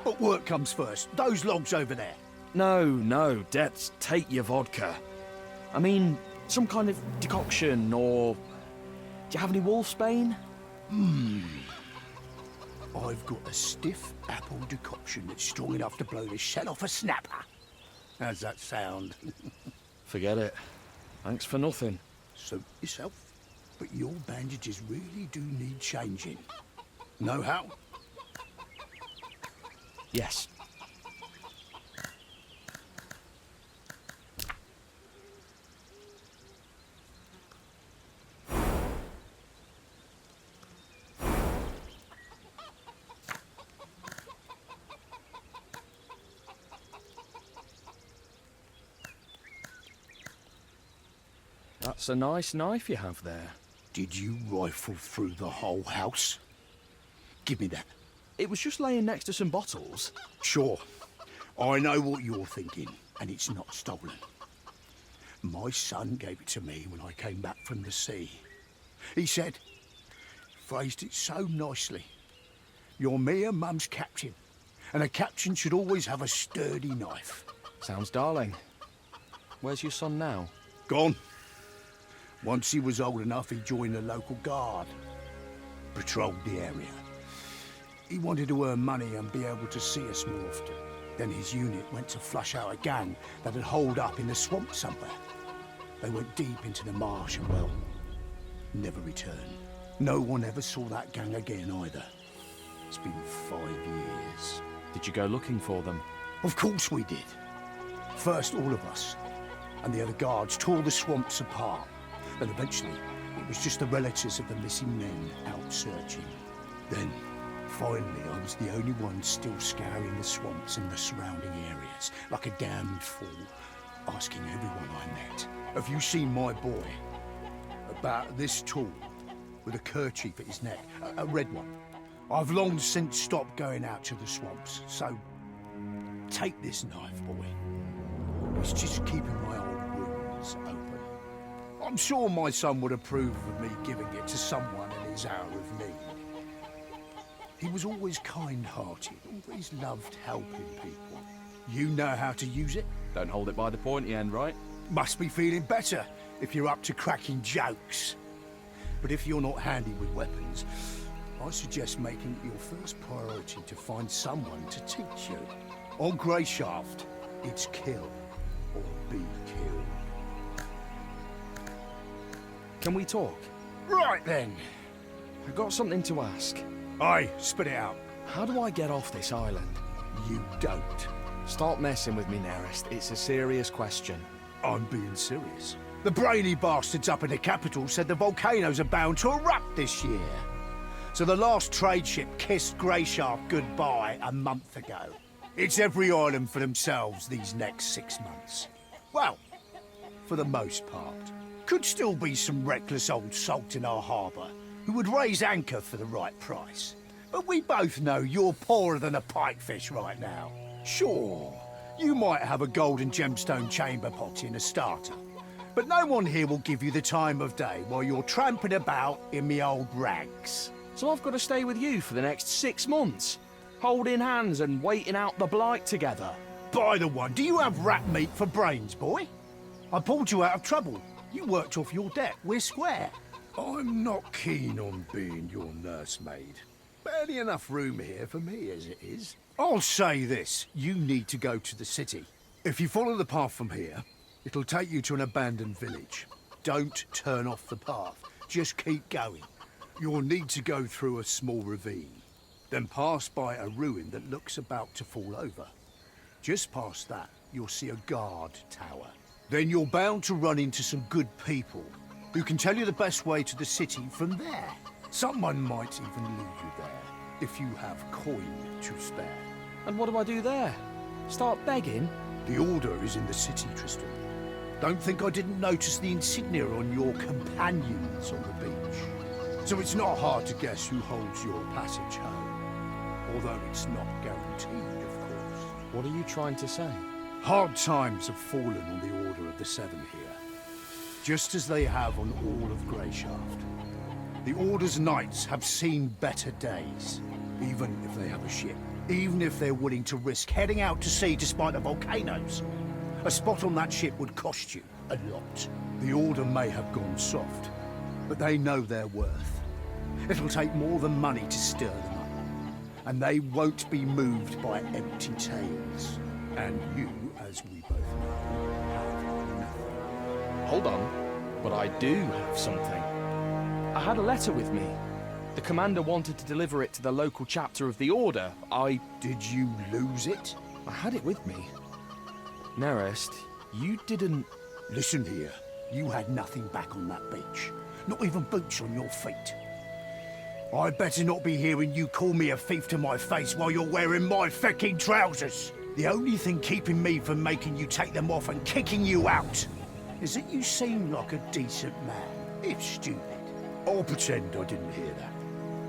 But work comes first. Those logs over there. No, Debs, take your vodka. I mean, some kind of decoction, or... Do you have any wolfsbane? I've got a stiff apple decoction that's strong enough to blow the shell off a snapper. How's that sound? Forget it. Thanks for nothing. Suit yourself. But your bandages really do need changing. Know how? Yes. That's a nice knife you have there. Did you rifle through the whole house? Give me that. It was just laying next to some bottles. Sure. I know what you're thinking, and it's not stolen. My son gave it to me when I came back from the sea. He said, phrased it so nicely, "You're me and Mum's captain, and a captain should always have a sturdy knife." Sounds darling. Where's your son now? Gone. Once he was old enough, he joined the local guard. Patrolled the area. He wanted to earn money and be able to see us more often. Then his unit went to flush out a gang that had holed up in the swamp somewhere. They went deep into the marsh and, well, never returned. No one ever saw that gang again either. It's been 5 years. Did you go looking for them? Of course we did. First, all of us, and the other guards tore the swamps apart. Then eventually, it was just the relatives of the missing men out searching. Then, finally, I was the only one still scouring the swamps and the surrounding areas, like a damned fool, asking everyone I met, "Have you seen my boy?" About this tall, with a kerchief at his neck, a red one. I've long since stopped going out to the swamps, so take this knife, boy. It's just keeping my old wounds open. I'm sure my son would approve of me giving it to someone in his hour of need. He was always kind-hearted, always loved helping people. You know how to use it? Don't hold it by the pointy end, right? Must be feeling better if you're up to cracking jokes. But if you're not handy with weapons, I suggest making it your first priority to find someone to teach you. On Greyshaft, it's kill or be killed. Can we talk? Right then. I got something to ask. Aye, spit it out. How do I get off this island? You don't. Stop messing with me, Nerist. It's a serious question. I'm being serious. The brainy bastards up in the capital said the volcanoes are bound to erupt this year. So the last trade ship kissed Greyshaft goodbye a month ago. It's every island for themselves these next 6 months. Well, for the most part. Could still be some reckless old salt in our harbour who would raise anchor for the right price. But we both know you're poorer than a pikefish right now. Sure, you might have a golden gemstone chamber pot in a starter, but no one here will give you the time of day while you're tramping about in me old rags. So I've got to stay with you for the next 6 months, holding hands and waiting out the blight together. By the one, do you have rat meat for brains, boy? I pulled you out of trouble. You worked off your debt. We're square. I'm not keen on being your nursemaid. Barely enough room here for me as it is. I'll say this. You need to go to the city. If you follow the path from here, it'll take you to an abandoned village. Don't turn off the path. Just keep going. You'll need to go through a small ravine, then pass by a ruin that looks about to fall over. Just past that, you'll see a guard tower. Then you're bound to run into some good people who can tell you the best way to the city from there. Someone might even lead you there, if you have coin to spare. And what do I do there? Start begging? The Order is in the city, Tristan. Don't think I didn't notice the insignia on your companions on the beach. So it's not hard to guess who holds your passage home. Although it's not guaranteed, of course. What are you trying to say? Hard times have fallen on the Order of the Seven here, just as they have on all of Greyshaft. The Order's knights have seen better days, even if they have a ship, even if they're willing to risk heading out to sea despite the volcanoes. A spot on that ship would cost you a lot. The Order may have gone soft, but they know their worth. It'll take more than money to stir them up, and they won't be moved by empty tales. And you, as we both know, have nothing. Hold on, but I do have something. I had a letter with me. The commander wanted to deliver it to the local chapter of the Order. Did you lose it? I had it with me. Nerist, you didn't... Listen here, you had nothing back on that beach. Not even boots on your feet. I better not be hearing you call me a thief to my face while you're wearing my fecking trousers. The only thing keeping me from making you take them off and kicking you out is that you seem like a decent man, if stupid. I'll pretend I didn't hear that.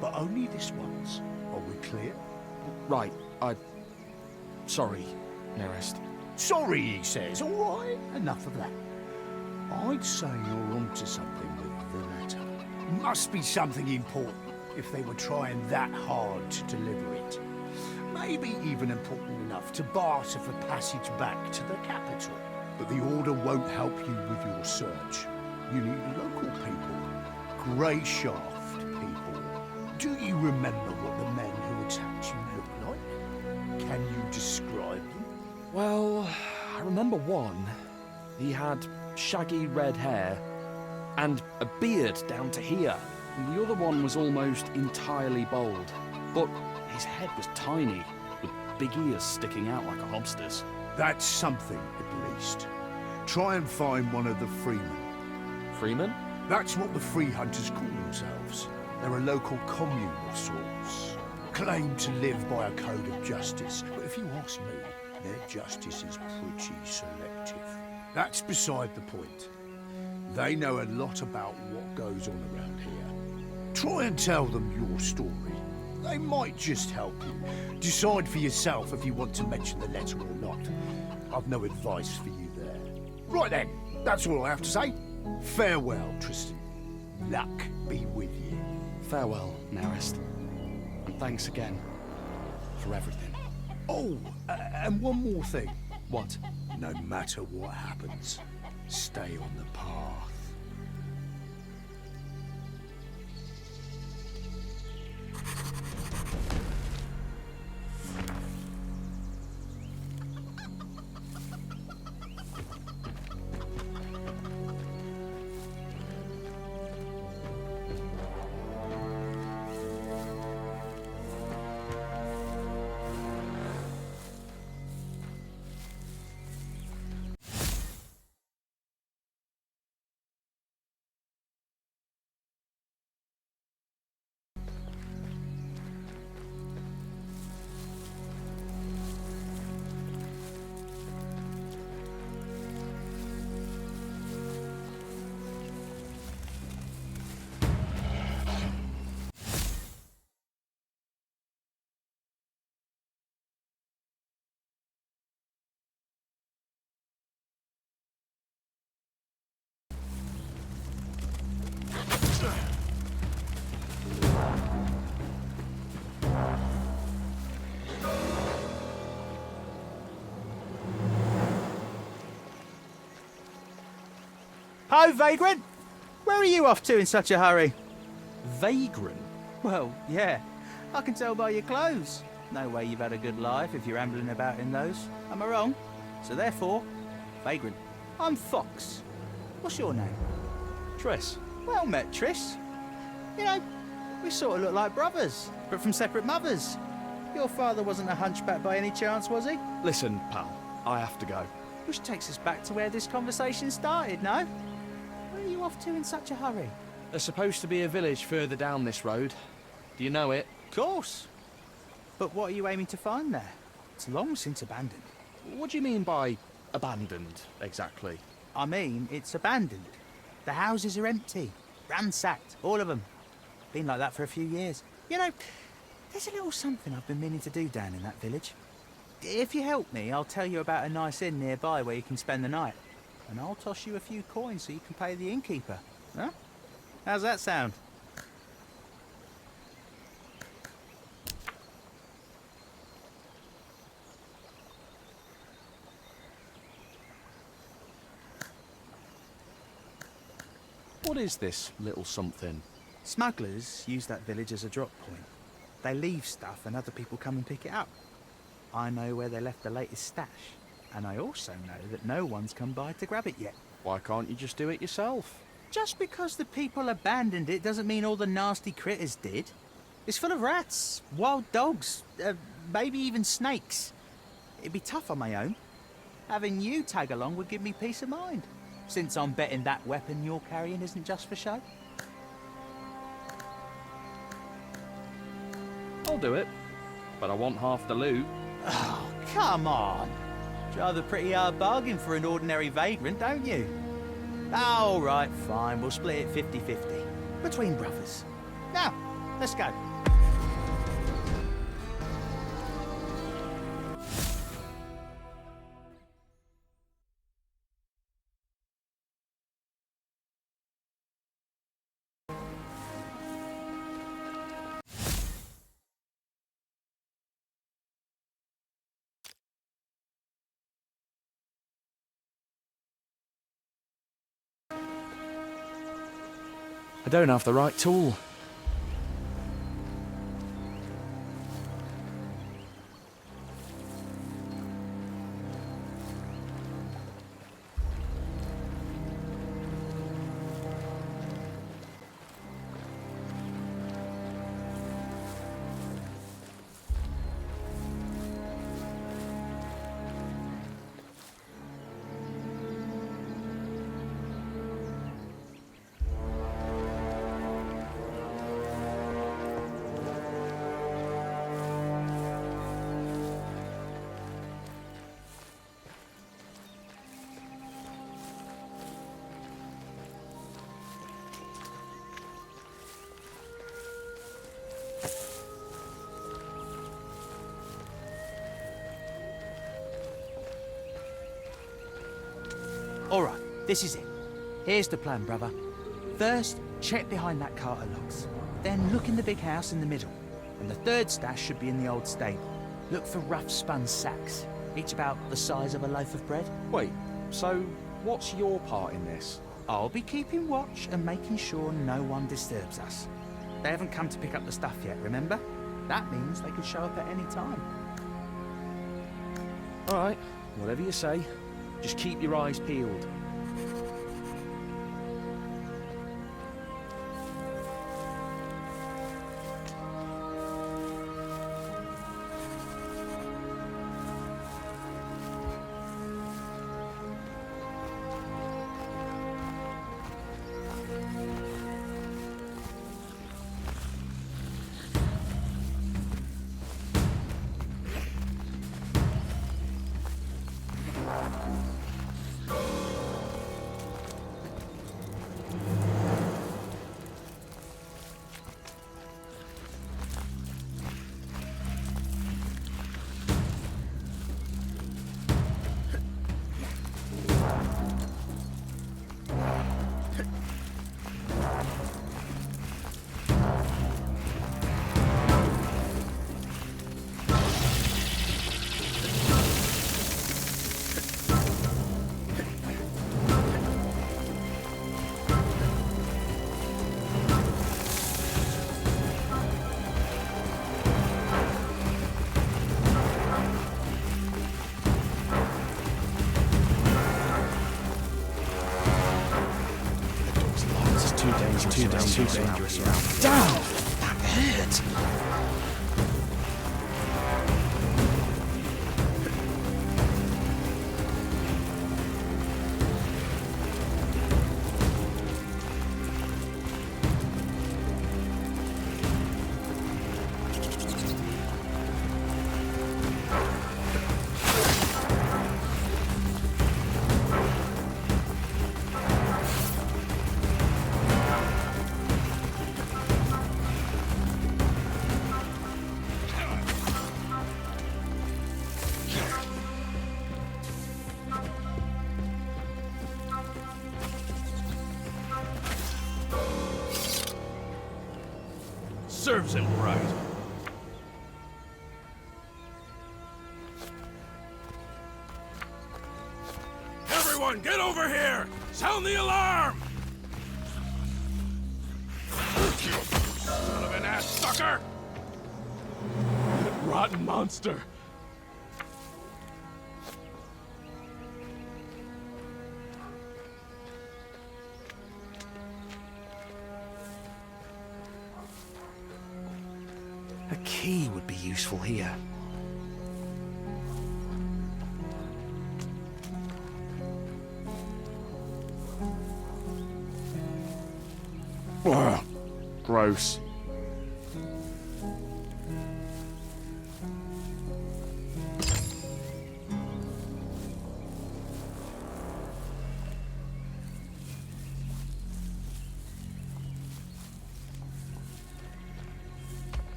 But only this once. Are we clear? Right, sorry, nearest. Sorry, he says. All right, enough of that. I'd say you're onto something with the letter. Must be something important if they were trying that hard to deliver it. Maybe even important enough to barter for passage back to the capital. But the Order won't help you with your search. You need local people. Grey Shaft people. Do you remember what the men who attacked you look like? Can you describe them? Well, I remember one. He had shaggy red hair and a beard down to here. And the other one was almost entirely bald, but his head was tiny, with big ears sticking out like a hobster's. That's something, at least. Try and find one of the freemen. Freemen? That's what the free hunters call themselves. They're a local commune of sorts. Claim to live by a code of justice, but if you ask me, their justice is pretty selective. That's beside the point. They know a lot about what goes on around here. Try and tell them your story. They might just help you. Decide for yourself if you want to mention the letter or not. I've no advice for you there. Right then, that's all I have to say. Farewell, Tristan. Luck be with you. Farewell, Nearest. And thanks again for everything. Oh, and one more thing. What? No matter what happens, stay on the path. Ho, Vagrant! Where are you off to in such a hurry? Vagrant? Well, yeah. I can tell by your clothes. No way you've had a good life if you're ambling about in those. Am I wrong? So therefore, Vagrant. I'm Fox. What's your name? Triss. Well met, Triss. You know, we sort of look like brothers, but from separate mothers. Your father wasn't a hunchback by any chance, was he? Listen, pal, I have to go. Which takes us back to where this conversation started, no? Where are you off to in such a hurry? There's supposed to be a village further down this road. Do you know it? Of course. But what are you aiming to find there? It's long since abandoned. What do you mean by abandoned, exactly? I mean, it's abandoned. The houses are empty. Ransacked, all of them. Been like that for a few years. You know, there's a little something I've been meaning to do down in that village. If you help me, I'll tell you about a nice inn nearby where you can spend the night. And I'll toss you a few coins so you can pay the innkeeper. Huh? How's that sound? What is this little something? Smugglers use that village as a drop point. They leave stuff and other people come and pick it up. I know where they left the latest stash, and I also know that no one's come by to grab it yet. Why can't you just do it yourself? Just because the people abandoned it doesn't mean all the nasty critters did. It's full of rats, wild dogs, maybe even snakes. It'd be tough on my own. Having you tag along would give me peace of mind, since I'm betting that weapon you're carrying isn't just for show. I'll do it, but I want half the loot. Oh, come on. Drive a pretty hard bargain for an ordinary vagrant, don't you? All right, fine. We'll split it 50-50. Between brothers. Now, let's go. I don't have the right tool. All right, this is it. Here's the plan, brother. First, check behind that cart of logs. Then look in the big house in the middle. And the third stash should be in the old stable. Look for rough spun sacks, each about the size of a loaf of bread. Wait, so what's your part in this? I'll be keeping watch and making sure no one disturbs us. They haven't come to pick up the stuff yet, remember? That means they could show up at any time. All right, whatever you say. Just keep your eyes peeled. Too dangerous around. Damn! That hurt! Serves him right. Everyone, get over here! Sound the alarm! Son of an ass sucker! That rotten monster! A key would be useful here. Ugh, gross.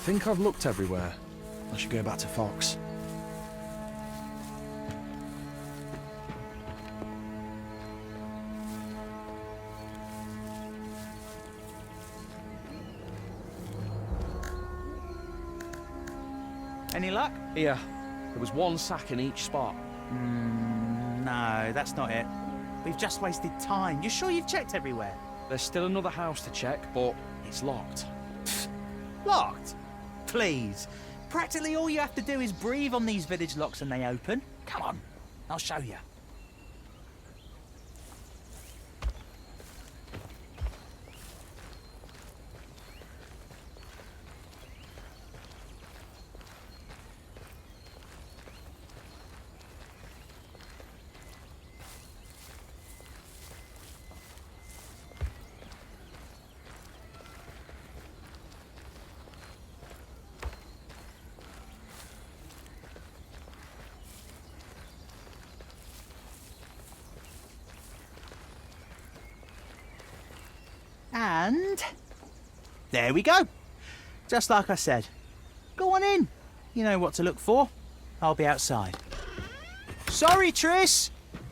think I've looked everywhere. I should go back to Fox. Any luck? Here. There was one sack in each spot. No, that's not it. We've just wasted time. You sure you've checked everywhere? There's still another house to check, but it's locked. Locked? Please. Practically all you have to do is breathe on these village locks and they open. Come on, I'll show you. And there we go. Just like I said. Go on in. You know what to look for. I'll be outside. Sorry, Triss.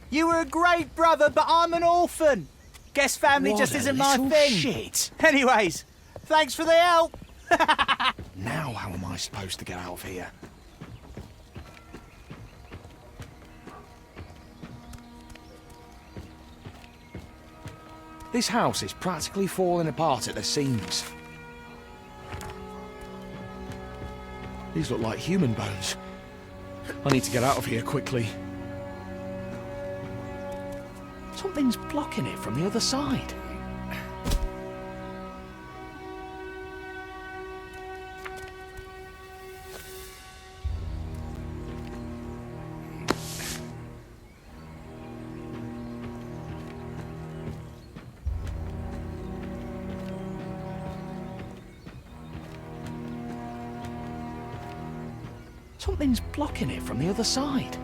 You were a great brother, but I'm an orphan. Guest family just isn't my thing. Shit. Anyways, thanks for the help. Now how am I supposed to get out of here? This house is practically falling apart at the seams. These look like human bones. I need to get out of here quickly. Something's blocking it from the other side. Something's blocking it from the other side.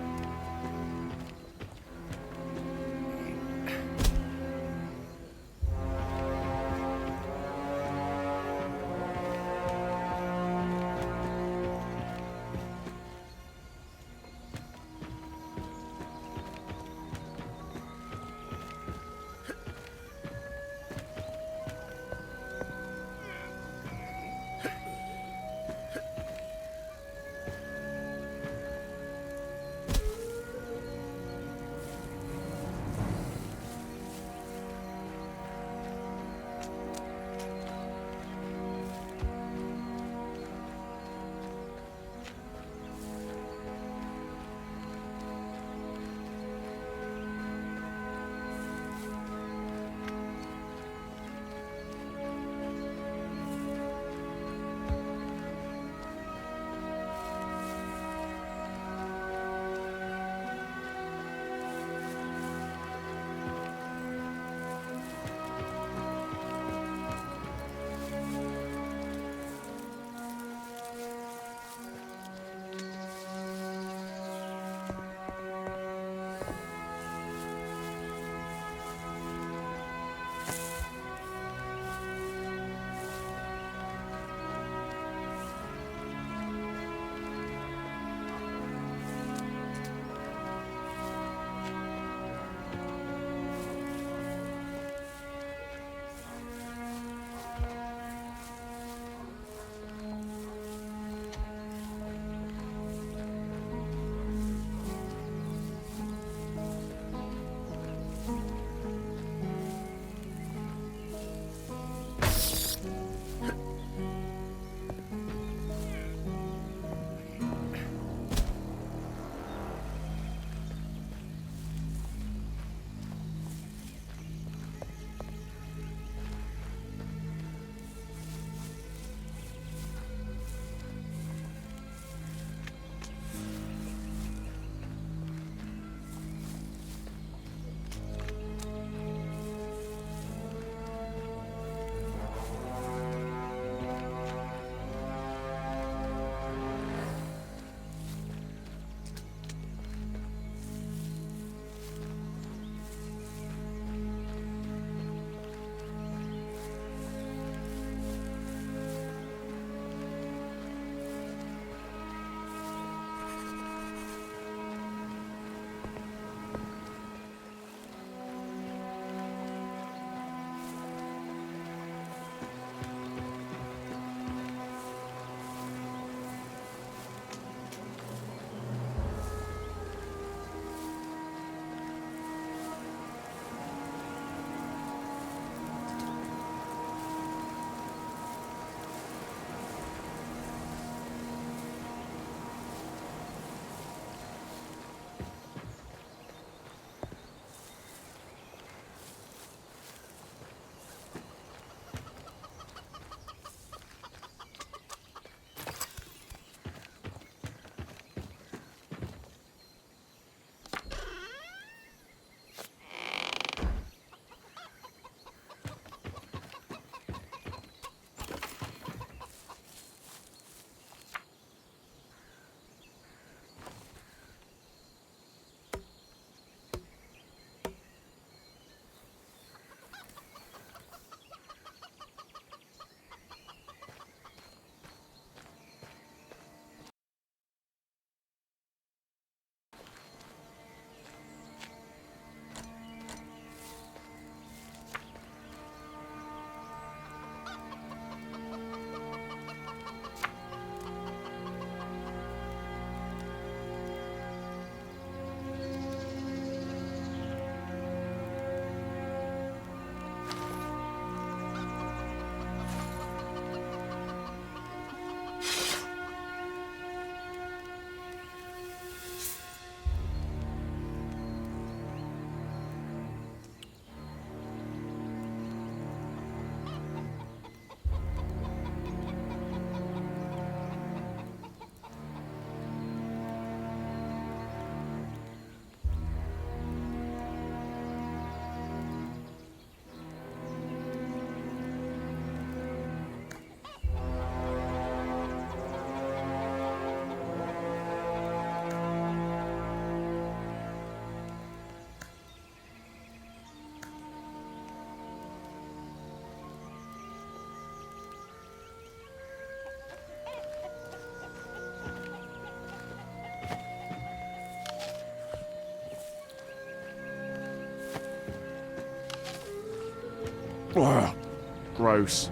Ugh, gross.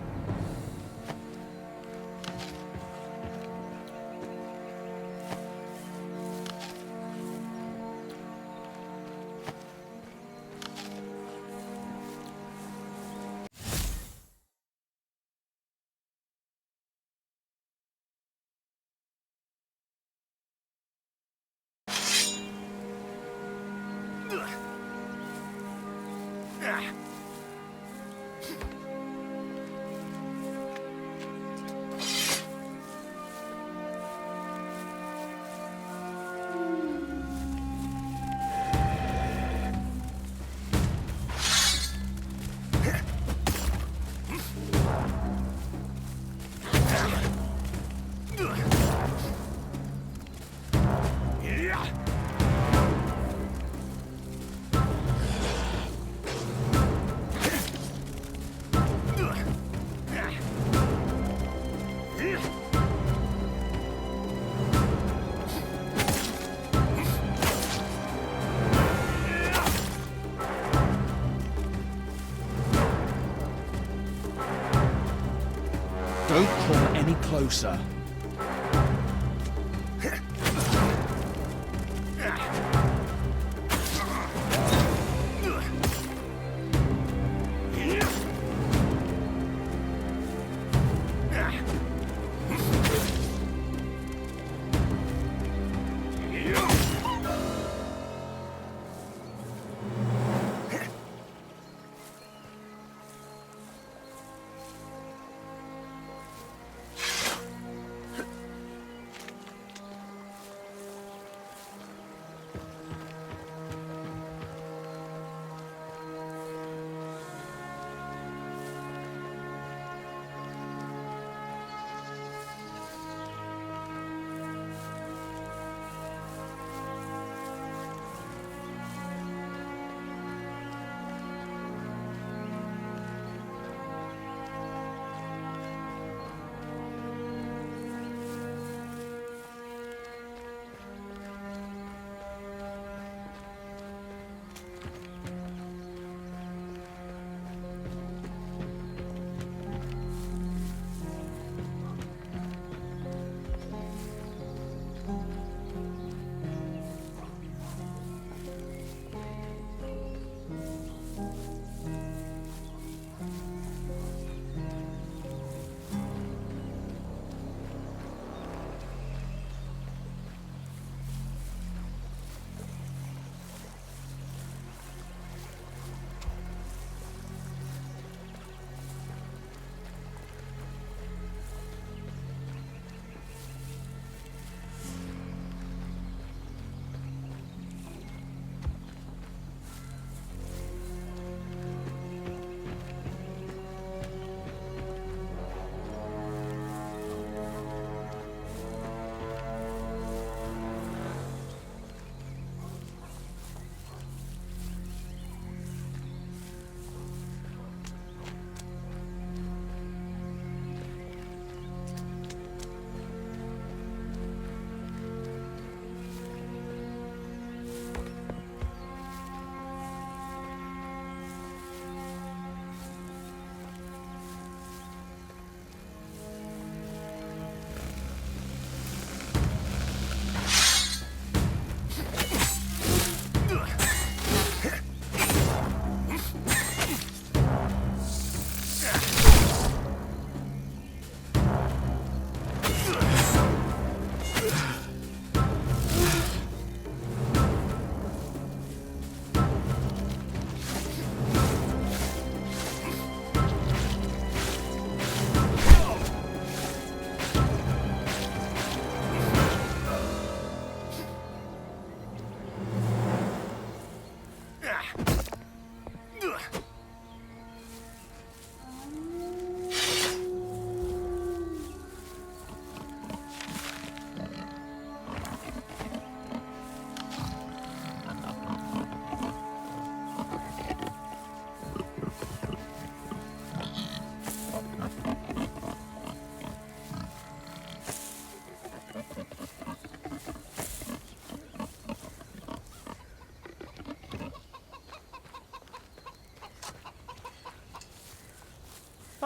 Don't come any closer.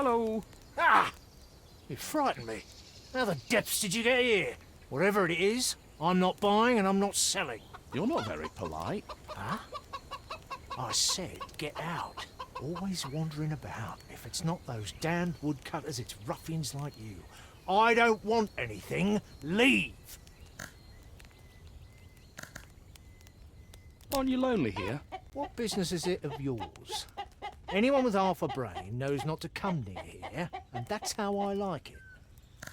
Hello. Ah! You frightened me. How the depths did you get here? Whatever it is, I'm not buying and I'm not selling. You're not very polite. Huh? I said get out. Always wandering about. If it's not those damned woodcutters, it's ruffians like you. I don't want anything. Leave! Aren't you lonely here? What business is it of yours? Anyone with half a brain knows not to come near here, and that's how I like it.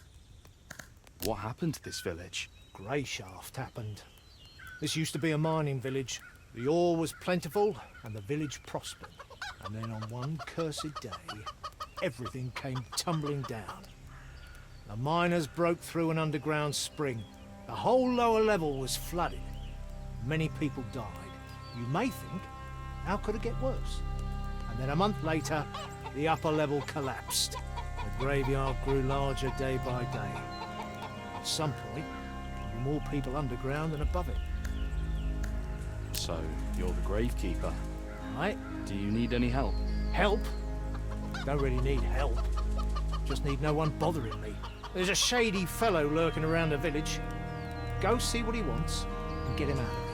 What happened to this village? Greyshaft happened. This used to be a mining village. The ore was plentiful, and the village prospered. And then on one cursed day, everything came tumbling down. The miners broke through an underground spring. The whole lower level was flooded. Many people died. You may think, how could it get worse? And then a month later, the upper level collapsed. The graveyard grew larger day by day. At some point, there were more people underground than above it. So, you're the gravekeeper. Right? Do you need any help? Help? Don't really need help. Just need no one bothering me. There's a shady fellow lurking around the village. Go see what he wants and get him out of it.